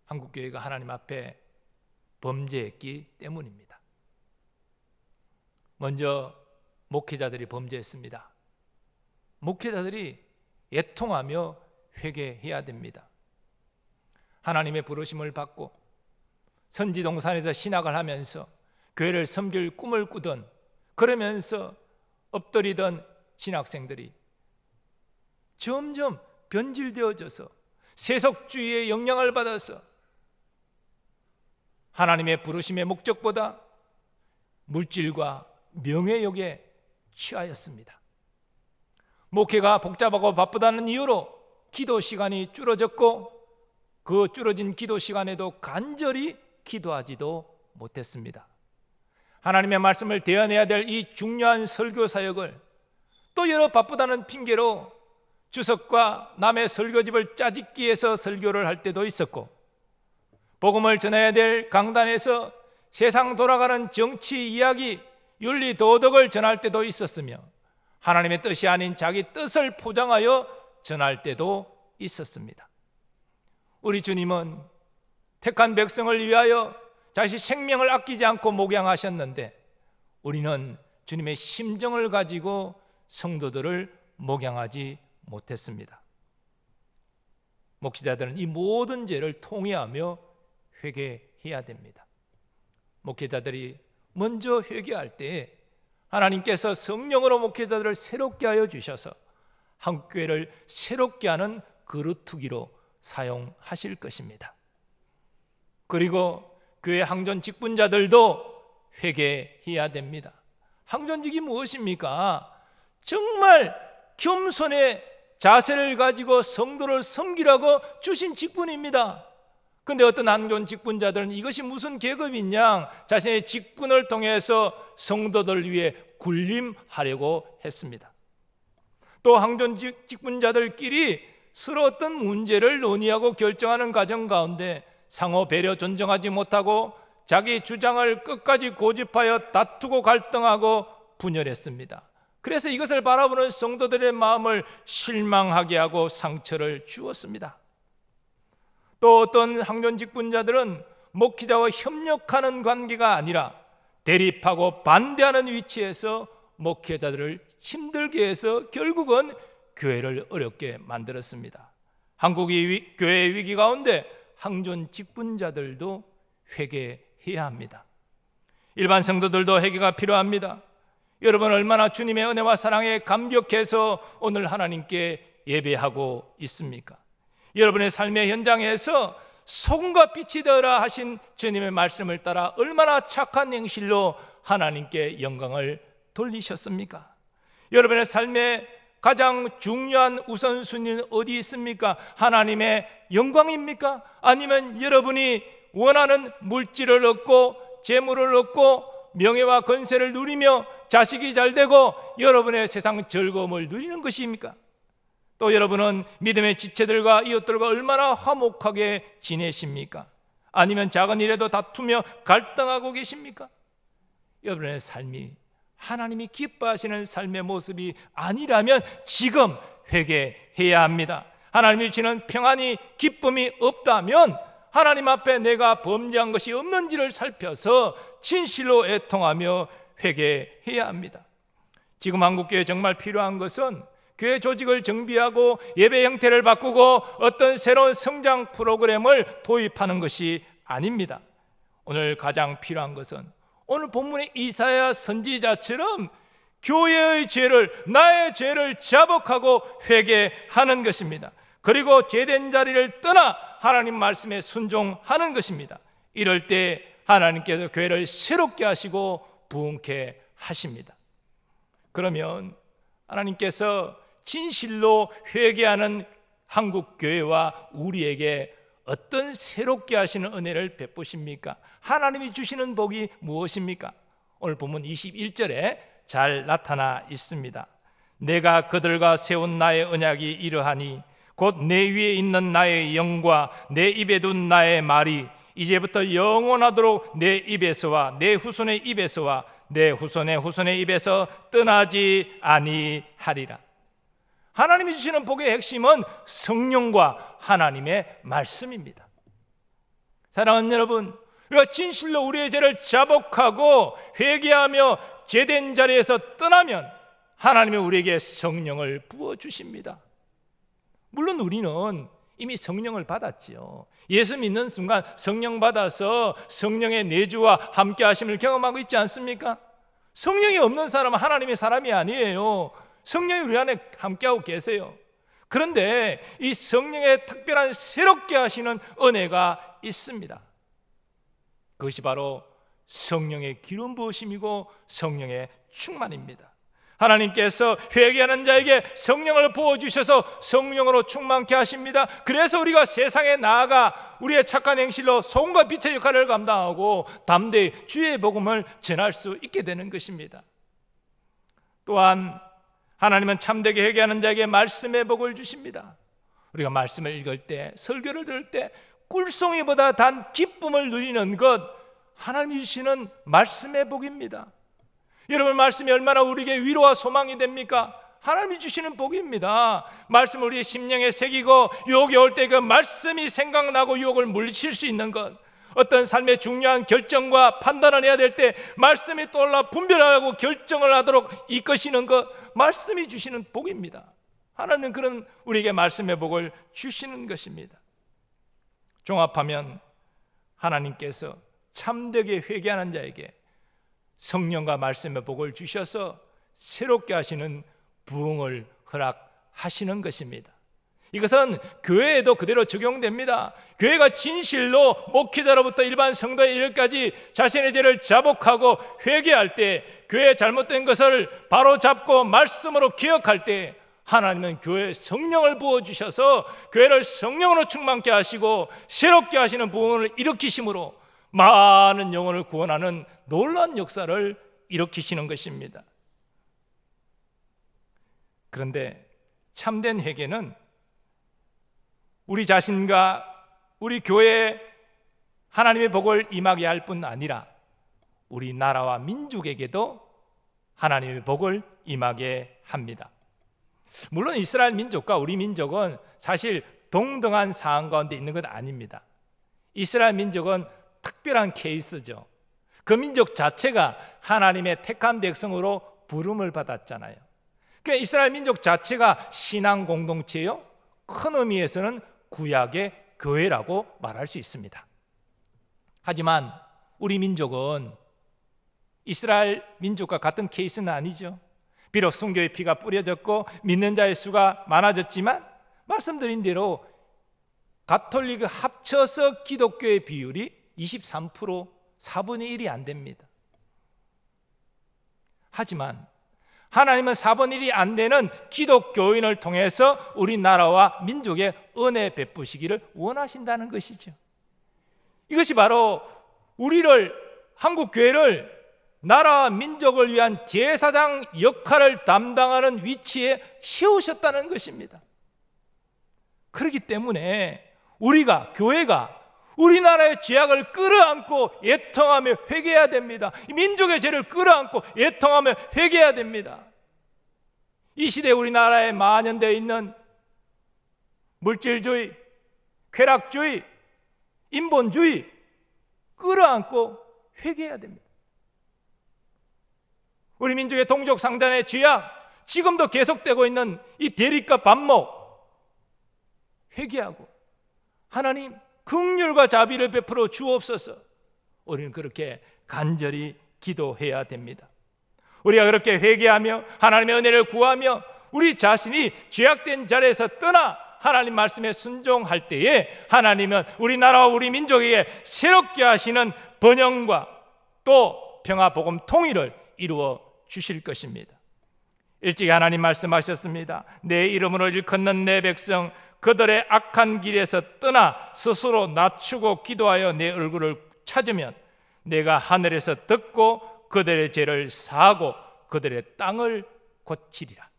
S4: 한국교회가 하나님 앞에 범죄했기 때문입니다. 먼저 목회자들이 범죄했습니다. 목회자들이 애통하며 회개해야 됩니다. 하나님의 부르심을 받고 선지동산에서 신학을 하면서 교회를 섬길 꿈을 꾸던, 그러면서 엎드리던 신학생들이 점점 변질되어져서 세속주의의 영향을 받아서 하나님의 부르심의 목적보다 물질과 명예욕에 취하였습니다. 목회가 복잡하고 바쁘다는 이유로 기도 시간이 줄어졌고, 그 줄어진 기도 시간에도 간절히 기도하지도 못했습니다. 하나님의 말씀을 대언해야 될 이 중요한 설교 사역을 또 여러 바쁘다는 핑계로 주석과 남의 설교집을 짜집기 위해서 설교를 할 때도 있었고, 복음을 전해야 될 강단에서 세상 돌아가는 정치 이야기, 윤리 도덕을 전할 때도 있었으며, 하나님의 뜻이 아닌 자기 뜻을 포장하여 전할 때도 있었습니다. 우리 주님은 택한 백성을 위하여 자신 생명을 아끼지 않고 목양하셨는데, 우리는 주님의 심정을 가지고 성도들을 목양하지 못했습니다. 목회자들은 이 모든 죄를 통회하며 회개해야 됩니다. 목회자들이 먼저 회개할 때 하나님께서 성령으로 목회자들을 새롭게 하여 주셔서 한국교회를 새롭게 하는 그루터기로 사용하실 것입니다. 그리고 교회 항존 직분자들도 회개해야 됩니다. 항존직이 무엇입니까? 정말 겸손의 자세를 가지고 성도를 섬기라고 주신 직분입니다. 그런데 어떤 항존 직분자들은 이것이 무슨 계급이냐, 자신의 직분을 통해서 성도들을 위해 군림하려고 했습니다. 또 항존 직분자들끼리 서로 어떤 문제를 논의하고 결정하는 과정 가운데 상호 배려 존중하지 못하고 자기 주장을 끝까지 고집하여 다투고 갈등하고 분열했습니다. 그래서 이것을 바라보는 성도들의 마음을 실망하게 하고 상처를 주었습니다. 또 어떤 항존 직분자들은 목회자와 협력하는 관계가 아니라 대립하고 반대하는 위치에서 목회자들을 힘들게 해서 결국은 교회를 어렵게 만들었습니다. 한국이 교회의 위기 가운데 항존 직분자들도 회개해야 합니다. 일반 성도들도 회개가 필요합니다. 여러분 얼마나 주님의 은혜와 사랑에 감격해서 오늘 하나님께 예배하고 있습니까? 여러분의 삶의 현장에서 소금과 빛이 되어라 하신 주님의 말씀을 따라 얼마나 착한 행실로 하나님께 영광을 돌리셨습니까? 여러분의 삶의 가장 중요한 우선순위는 어디 있습니까? 하나님의 영광입니까? 아니면 여러분이 원하는 물질을 얻고 재물을 얻고 명예와 권세를 누리며 자식이 잘 되고 여러분의 세상 즐거움을 누리는 것입니까? 또 여러분은 믿음의 지체들과 이웃들과 얼마나 화목하게 지내십니까? 아니면 작은 일에도 다투며 갈등하고 계십니까? 여러분의 삶이 하나님이 기뻐하시는 삶의 모습이 아니라면 지금 회개해야 합니다. 하나님이 주시는 평안이 기쁨이 없다면 하나님 앞에 내가 범죄한 것이 없는지를 살펴서 진실로 애통하며 회개해야 합니다. 지금 한국교회에 정말 필요한 것은 교회 조직을 정비하고 예배 형태를 바꾸고 어떤 새로운 성장 프로그램을 도입하는 것이 아닙니다. 오늘 가장 필요한 것은 오늘 본문의 이사야 선지자처럼 교회의 죄를, 나의 죄를 자복하고 회개하는 것입니다. 그리고 죄된 자리를 떠나 하나님 말씀에 순종하는 것입니다. 이럴 때 하나님께서 교회를 새롭게 하시고 부흥케 하십니다. 그러면 하나님께서 진실로 회개하는 한국교회와 우리에게 어떤 새롭게 하시는 은혜를 베푸십니까? 하나님이 주시는 복이 무엇입니까? 오늘 본문 21절에 잘 나타나 있습니다. 내가 그들과 세운 나의 언약이 이러하니 곧 내 위에 있는 나의 영과 내 입에 둔 나의 말이 이제부터 영원하도록 내 입에서와 내 후손의 입에서와 내 후손의 후손의 입에서 떠나지 아니하리라. 하나님이 주시는 복의 핵심은 성령과 하나님의 말씀입니다. 사랑하는 여러분, 우리가 진실로 우리의 죄를 자복하고 회개하며 죄된 자리에서 떠나면 하나님이 우리에게 성령을 부어주십니다. 물론 우리는 이미 성령을 받았지요. 예수 믿는 순간 성령 받아서 성령의 내주와 함께 하심을 경험하고 있지 않습니까? 성령이 없는 사람은 하나님의 사람이 아니에요. 성령이 우리 안에 함께하고 계세요. 그런데 이 성령의 특별한 새롭게 하시는 은혜가 있습니다. 그것이 바로 성령의 기름 부으심이고 성령의 충만입니다. 하나님께서 회개하는 자에게 성령을 부어주셔서 성령으로 충만케 하십니다. 그래서 우리가 세상에 나아가 우리의 착한 행실로 소금과 빛의 역할을 감당하고 담대히 주의 복음을 전할 수 있게 되는 것입니다. 또한 하나님은 참되게 회개하는 자에게 말씀의 복을 주십니다. 우리가 말씀을 읽을 때, 설교를 들을 때 꿀송이보다 단 기쁨을 누리는 것, 하나님이 주시는 말씀의 복입니다. 여러분, 말씀이 얼마나 우리에게 위로와 소망이 됩니까? 하나님이 주시는 복입니다. 말씀을 우리의 심령에 새기고 유혹이 올 때 그 말씀이 생각나고 유혹을 물리칠 수 있는 것, 어떤 삶의 중요한 결정과 판단을 해야 될 때 말씀이 떠올라 분별하고 결정을 하도록 이끄시는 것, 말씀이 주시는 복입니다. 하나님은 그런 우리에게 말씀의 복을 주시는 것입니다. 종합하면 하나님께서 참되게 회개하는 자에게 성령과 말씀의 복을 주셔서 새롭게 하시는 부흥을 허락하시는 것입니다. 이것은 교회에도 그대로 적용됩니다. 교회가 진실로 목회자로부터 일반 성도에 이르기까지 자신의 죄를 자복하고 회개할 때, 교회의 잘못된 것을 바로 잡고 말씀으로 기억할 때 하나님은 교회에 성령을 부어주셔서 교회를 성령으로 충만케 하시고 새롭게 하시는 부흥을 일으키심으로 많은 영혼을 구원하는 놀라운 역사를 일으키시는 것입니다. 그런데 참된 회개는 우리 자신과 우리 교회에 하나님의 복을 임하게 할 뿐 아니라 우리 나라와 민족에게도 하나님의 복을 임하게 합니다. 물론 이스라엘 민족과 우리 민족은 사실 동등한 상황 가운데 있는 것 아닙니다. 이스라엘 민족은 특별한 케이스죠. 그 민족 자체가 하나님의 택한 백성으로 부름을 받았잖아요. 그러니까 이스라엘 민족 자체가 신앙 공동체요, 큰 의미에서는 구약의 교회라고 말할 수 있습니다. 하지만 우리 민족은 이스라엘 민족과 같은 케이스는 아니죠. 비록 순교의 피가 뿌려졌고 믿는 자의 수가 많아졌지만 말씀드린 대로 가톨릭 합쳐서 기독교의 비율이 23%, 4분의 1이 안 됩니다. 하지만 하나님은 4분의 1이 안 되는 기독교인을 통해서 우리나라와 민족의 은혜 베푸시기를 원하신다는 것이죠. 이것이 바로 우리를, 한국교회를 나라와 민족을 위한 제사장 역할을 담당하는 위치에 세우셨다는 것입니다. 그렇기 때문에 우리가, 교회가 우리나라의 죄악을 끌어안고 애통하며 회개해야 됩니다. 민족의 죄를 끌어안고 애통하며 회개해야 됩니다. 이 시대에 우리나라에 만연되어 있는 물질주의, 쾌락주의, 인본주의 끌어안고 회개해야 됩니다. 우리 민족의 동족 상잔의 죄악, 지금도 계속되고 있는 이 대립과 반목 회개하고 하나님 긍휼과 자비를 베풀어 주옵소서. 우리는 그렇게 간절히 기도해야 됩니다. 우리가 그렇게 회개하며 하나님의 은혜를 구하며 우리 자신이 죄악된 자리에서 떠나 하나님 말씀에 순종할 때에 하나님은 우리나라와 우리 민족에게 새롭게 하시는 번영과 또 평화, 복음, 통일을 이루어 주실 것입니다. 일찍이 하나님 말씀하셨습니다. 내 이름으로 일컫는 내 백성 그들의 악한 길에서 떠나 스스로 낮추고 기도하여 내 얼굴을 찾으면 내가 하늘에서 듣고 그들의 죄를 사하고 그들의 땅을 고치리라.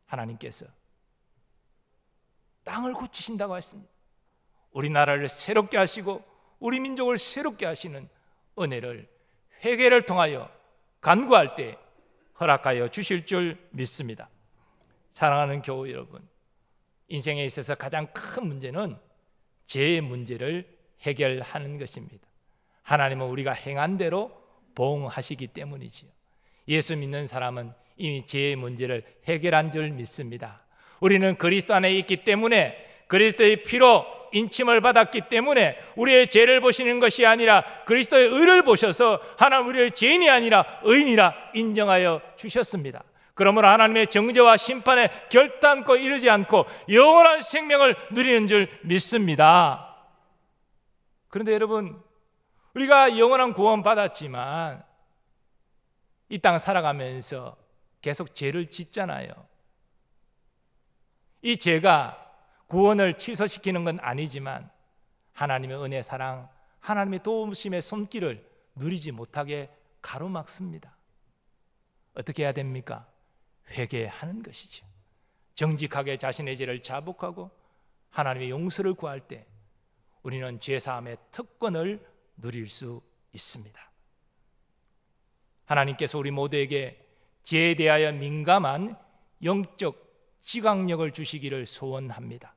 S4: 하나님께서 땅을 고치신다고 했습니다. 우리나라를 새롭게 하시고 우리 민족을 새롭게 하시는 은혜를 회개를 통하여 간구할 때 허락하여 주실 줄 믿습니다. 사랑하는 교우 여러분, 인생에 있어서 가장 큰 문제는 죄의 문제를 해결하는 것입니다. 하나님은 우리가 행한 대로 보응하시기 때문이지요. 예수 믿는 사람은 이미 죄의 문제를 해결한 줄 믿습니다. 우리는 그리스도 안에 있기 때문에 그리스도의 피로 인침을 받았기 때문에 우리의 죄를 보시는 것이 아니라 그리스도의 의를 보셔서 하나님 우리를 죄인이 아니라 의인이라 인정하여 주셨습니다. 그러므로 하나님의 정죄와 심판에 결단코 이르지 않고 영원한 생명을 누리는 줄 믿습니다. 그런데 여러분, 우리가 영원한 구원 받았지만 이 땅 살아가면서 계속 죄를 짓잖아요. 이 죄가 구원을 취소시키는 건 아니지만 하나님의 은혜, 사랑, 하나님의 도우심의 손길을 누리지 못하게 가로막습니다. 어떻게 해야 됩니까? 회개하는 것이죠. 정직하게 자신의 죄를 자복하고 하나님의 용서를 구할 때 우리는 죄사함의 특권을 누릴 수 있습니다. 하나님께서 우리 모두에게 죄에 대하여 민감한 영적 지각력을 주시기를 소원합니다.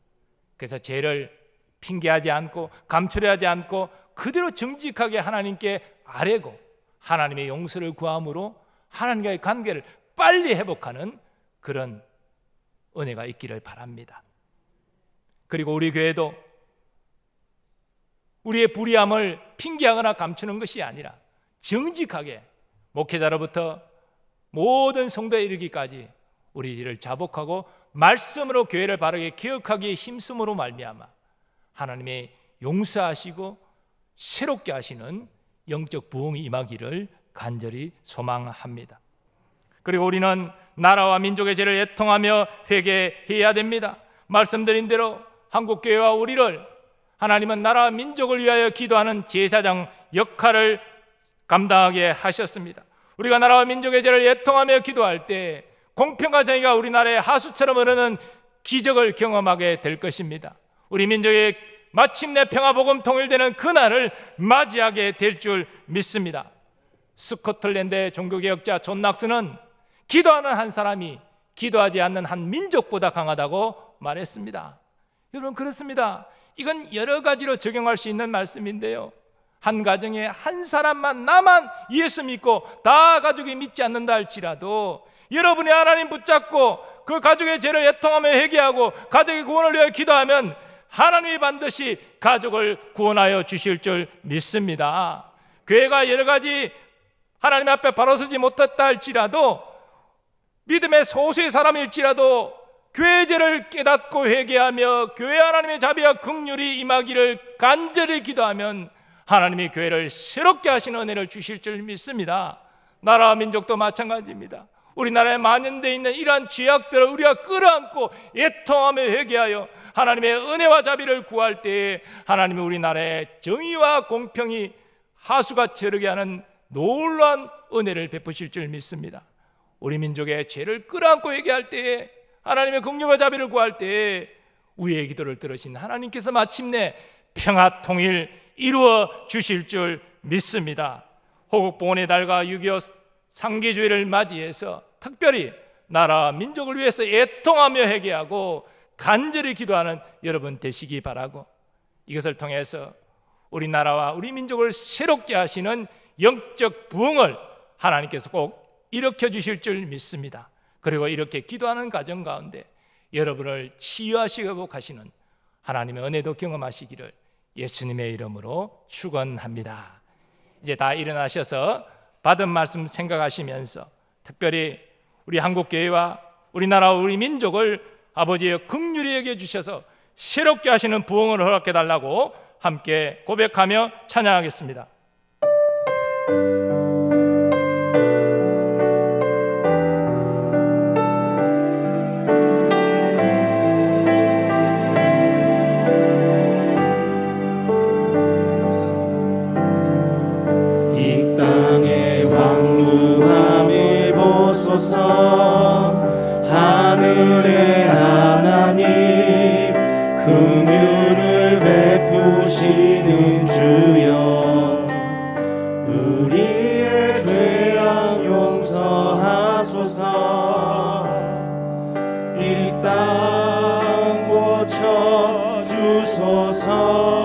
S4: 그래서 죄를 핑계하지 않고 감추려하지 않고 그대로 정직하게 하나님께 아뢰고 하나님의 용서를 구함으로 하나님과의 관계를 빨리 회복하는 그런 은혜가 있기를 바랍니다. 그리고 우리 교회도 우리의 불의함을 핑계하거나 감추는 것이 아니라 정직하게 목회자로부터 모든 성도에 이르기까지 우리 일을 자복하고 말씀으로 교회를 바르게 기억하기에 힘쓰므로 말미암아 하나님의 용서하시고 새롭게 하시는 영적 부흥이 임하기를 간절히 소망합니다. 그리고 우리는 나라와 민족의 죄를 애통하며 회개해야 됩니다. 말씀드린 대로 한국교회와 우리를 하나님은 나라와 민족을 위하여 기도하는 제사장 역할을 감당하게 하셨습니다. 우리가 나라와 민족의 죄를 애통하며 기도할 때 공평과 정의가 우리나라의 하수처럼 흐르는 기적을 경험하게 될 것입니다. 우리 민족의 마침내 평화, 복음, 통일되는 그날을 맞이하게 될 줄 믿습니다. 스코틀랜드의 종교개혁자 존 낙스는 기도하는 한 사람이 기도하지 않는 한 민족보다 강하다고 말했습니다. 여러분, 그렇습니다. 이건 여러 가지로 적용할 수 있는 말씀인데요, 한 가정에 한 사람만 나만 예수 믿고 다 가족이 믿지 않는다 할지라도 여러분이 하나님 붙잡고 그 가족의 죄를 애통하며 회개하고 가족의 구원을 위하여 기도하면 하나님이 반드시 가족을 구원하여 주실 줄 믿습니다. 교회가 여러 가지 하나님 앞에 바로 서지 못했다 할지라도, 믿음의 소수의 사람일지라도 교회 죄를 깨닫고 회개하며 교회 하나님의 자비와 긍휼이 임하기를 간절히 기도하면 하나님이 교회를 새롭게 하시는 은혜를 주실 줄 믿습니다. 나라와 민족도 마찬가지입니다. 우리나라에 만연되어 있는 이러한 죄악들을 우리가 끌어안고 애통하며 회개하여 하나님의 은혜와 자비를 구할 때에 하나님이 우리나라에 정의와 공평이 하수가 저르게 하는 놀라운 은혜를 베푸실 줄 믿습니다. 우리 민족의 죄를 끌어안고 회개할 때에, 하나님의 긍휼과 자비를 구할 때에 우리의 기도를 들으신 하나님께서 마침내 평화 통일 이루어 주실 줄 믿습니다. 호국봉헌의 달과 6.25 상기주의를 맞이해서 특별히 나라와 민족을 위해서 애통하며 회개하고 간절히 기도하는 여러분 되시기 바라고, 이것을 통해서 우리나라와 우리 민족을 새롭게 하시는 영적 부흥을 하나님께서 꼭 일으켜 주실 줄 믿습니다. 그리고 이렇게 기도하는 과정 가운데 여러분을 치유하시고 가시는 하나님의 은혜도 경험하시기를 예수님의 이름으로 축원합니다. 이제 다 일어나셔서 받은 말씀 생각하시면서 특별히 우리 한국교회와 우리나라와 우리 민족을 아버지의 긍휼히 여겨 주셔서 새롭게 하시는 부흥을 허락해 달라고 함께 고백하며 찬양하겠습니다.
S2: 이 땅의 왕루함을 보소서. 하늘의 하나님, 긍휼을 베푸시는 주여, 우리의 죄악 용서하소서. 이 땅 고쳐 주소서.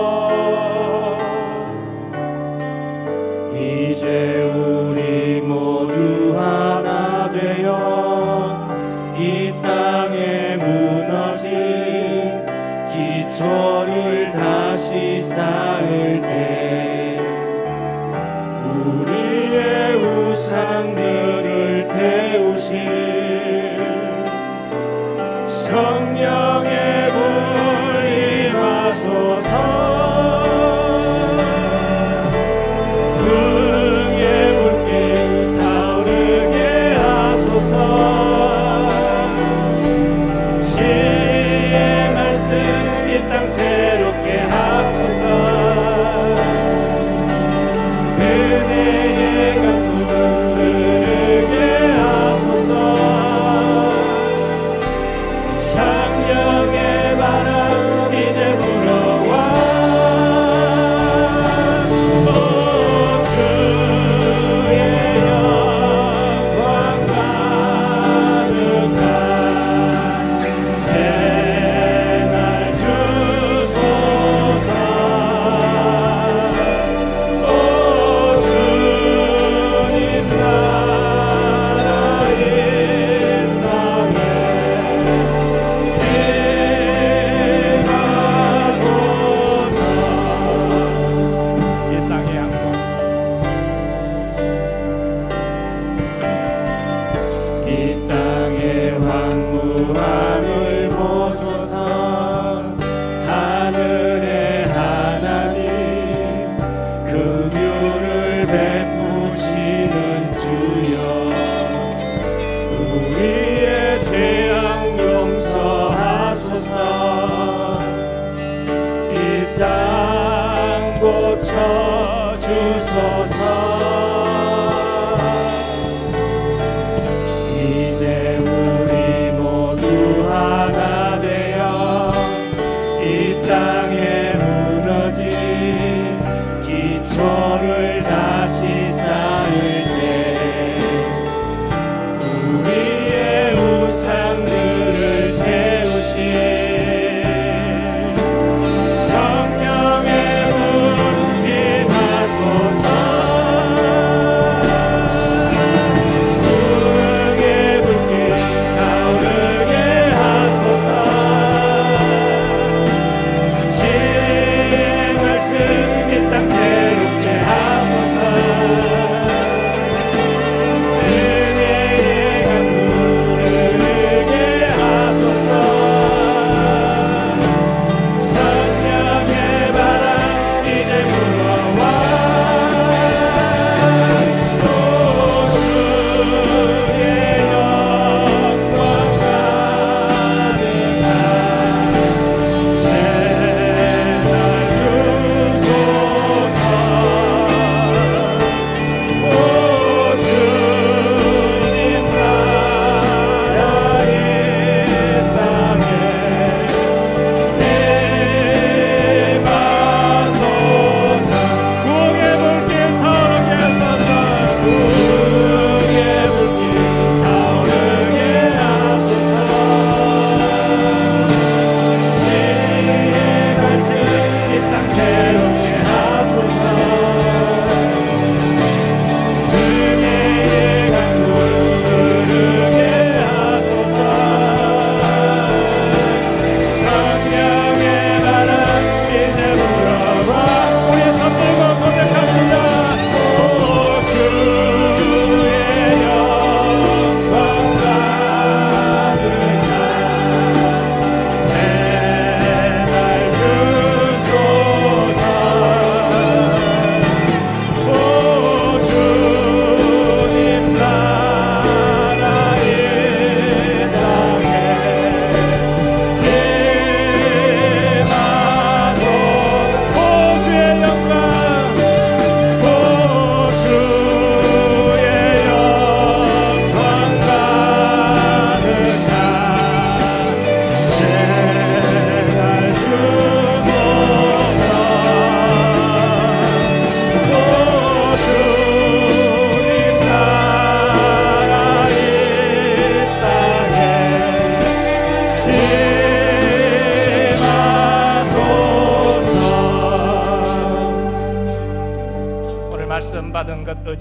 S2: 이제 우리 모두 하나 되어 이 땅에 무너진 기초를 다시 쌓을 때 우리의 우상들을 태우실 성령의 불이 임하소서. 새롭게 하소서. 은혜의 강물을 흐르게 하소서. 작년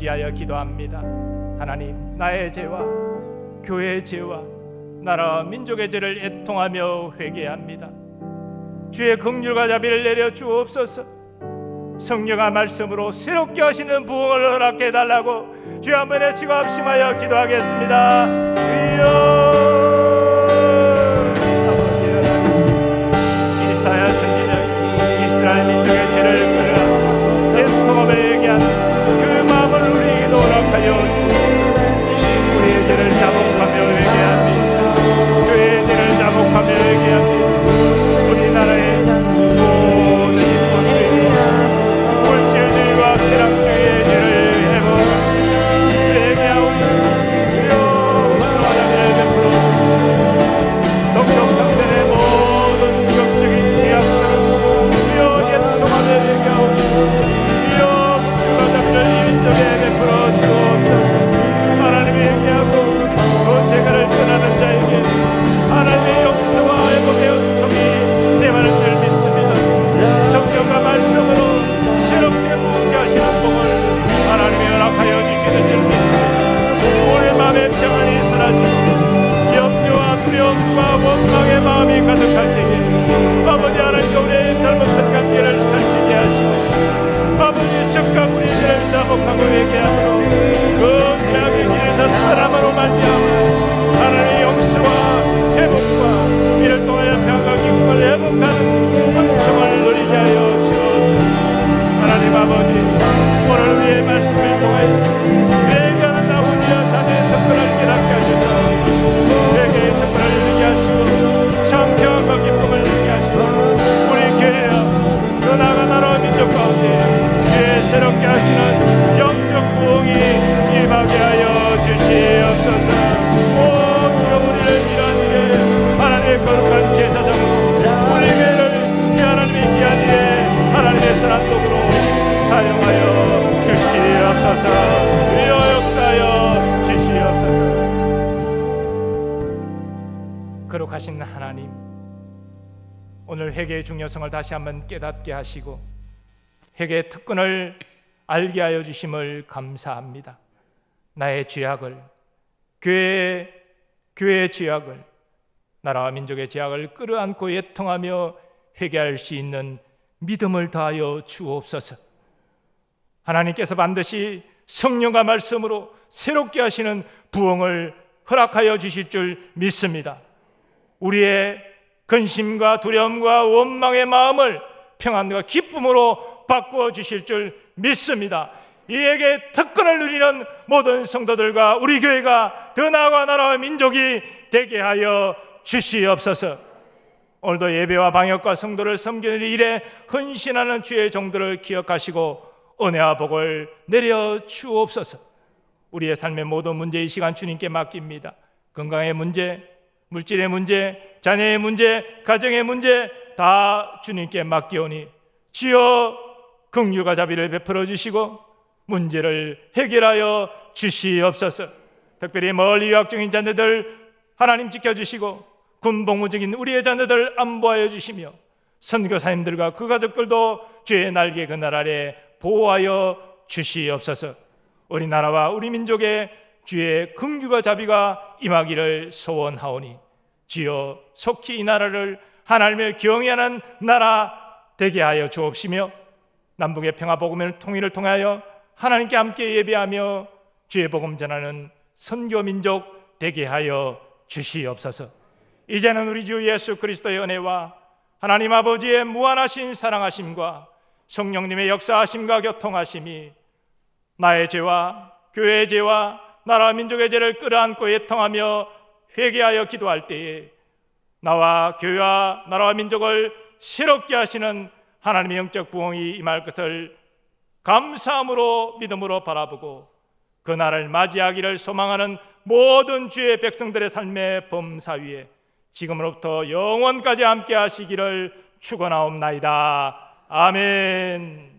S4: 의지하여 기도합니다. 하나님, 나의 죄와 교회의 죄와 나라 민족의 죄를 애통하며 회개합니다. 주의 긍휼과 자비를 내려 주옵소서. 성령의 말씀으로 새롭게 하시는 부흥을 허락해 달라고 주여 한번 외치고 합심하여 기도하겠습니다. 주여, 아버지 하나님, 이사야 선지자가 이스라엘 민족의 죄를 끌어안고 애통하며 얘기하는 그 마음을 우리에게도 허락하여 주옵소서. 우리의 죄를 자복하며 회개합니다. 교회의 죄를 자복하며 회개합니다. 우리나라의 모든 인권주의와 물질주의와 쾌락주의의 죄를 회복하며 회개하오니 주여 은혜를 베풀어 동족상들의 모든 영적인 죄악들을 주여 애통하며 회개하오니 주여 긍휼과 자비를 이 민족에 베풀어 주옵소서. 하나님이 회개하고 그 죄를 떠나는 자에게 하나님의 역사와 회복의 은총이 내만을 줄 믿습니다. 성경과 말씀으로 새롭게 부흥케 하시는 복을 하나님이 허락하여 주시는 줄 믿습니다. 우리 마음의 평안이 사라지고 염려와 두려움과 원망의 마음이 가득할 때에 아버지 하나님께 우리의 잘못된 관계를 살피게 하시고 아버지 즉각 우리 죄를 자복하고 회개하므로 그 죄악의 길에서 떠남으로 말미암아 하나님의 용서와 회복과 이를 통하여 평안과 기쁨을 회복하는 은총을 누리게 하여 주옵소서. 하나님 아버지, 오늘 우리의 말씀을 통하여 회개하는 아버지와 자녀의 특권을 깨닫게 하셔서 회개의 특권을 누리게 하시고 참 평안과 기쁨을 누리게 하시고 우리 교회와 또 나아가 나라 민족 가운데 주의 새롭게 하시는 영적 부흥이 임하게 하여 주시옵소서. 오 주여, 우리를 이런 일에 하나님의 거룩한 제사장으로 우리 교회를 하나님의 귀한 일에 하나님의 선한 도구로 사용하여 주시옵소서. 주여 역사하여 주시옵소서. 거룩하신 하나님, 오늘 회개의 중요성을 다시 한번 깨닫게 하시고 회개의 특권을 알게 하여 주심을 감사합니다. 나의 죄악을, 교회의 죄악을, 나라와 민족의 죄악을 끌어안고 애통하며 회개할 수 있는 믿음을 다하여 주옵소서. 하나님께서 반드시 성령과 말씀으로 새롭게 하시는 부흥을 허락하여 주실 줄 믿습니다. 우리의 근심과 두려움과 원망의 마음을 평안과 기쁨으로 바꾸어 주실 줄 믿습니다. 이에게 특권을 누리는 모든 성도들과 우리 교회가 더 나아가 나라와 민족이 되게 하여 주시옵소서. 오늘도 예배와 방역과 성도를 섬기는 일에 헌신하는 주의 종들을 기억하시고 은혜와 복을 내려 주옵소서. 우리의 삶의 모든 문제 이 시간 주님께 맡깁니다. 건강의 문제, 물질의 문제, 자녀의 문제, 가정의 문제 다 주님께 맡기오니 주여 긍휼과 자비를 베풀어 주시고 문제를 해결하여 주시옵소서. 특별히 멀리 유학 중인 자녀들 하나님 지켜주시고 군복무직인 우리의 자녀들 안보하여 주시며 선교사님들과 그 가족들도 주의 날개 그늘 아래 보호하여 주시옵소서. 우리나라와 우리 민족의 주의 긍휼과 자비가 임하기를 소원하오니 주여 속히 이 나라를 하나님을 경외하는 나라 되게 하여 주옵시며 남북의 평화 복음의 통일을 통하여 하나님께 함께 예배하며 주의 복음 전하는 선교 민족 되게 하여 주시옵소서. 이제는 우리 주 예수 그리스도의 은혜와 하나님 아버지의 무한하신 사랑하심과 성령님의 역사하심과 교통하심이 나의 죄와 교회의 죄와 나라 민족의 죄를 끌어안고 애통하며 회개하여 기도할 때에 나와 교회와 나라와 민족을 새롭게 하시는 하나님의 영적 부흥이 임할 것을 감사함으로 믿음으로 바라보고 그 날을 맞이하기를 소망하는 모든 주의 백성들의 삶의 범사 위에 지금으로부터 영원까지 함께 하시기를 축원하옵나이다. 아멘.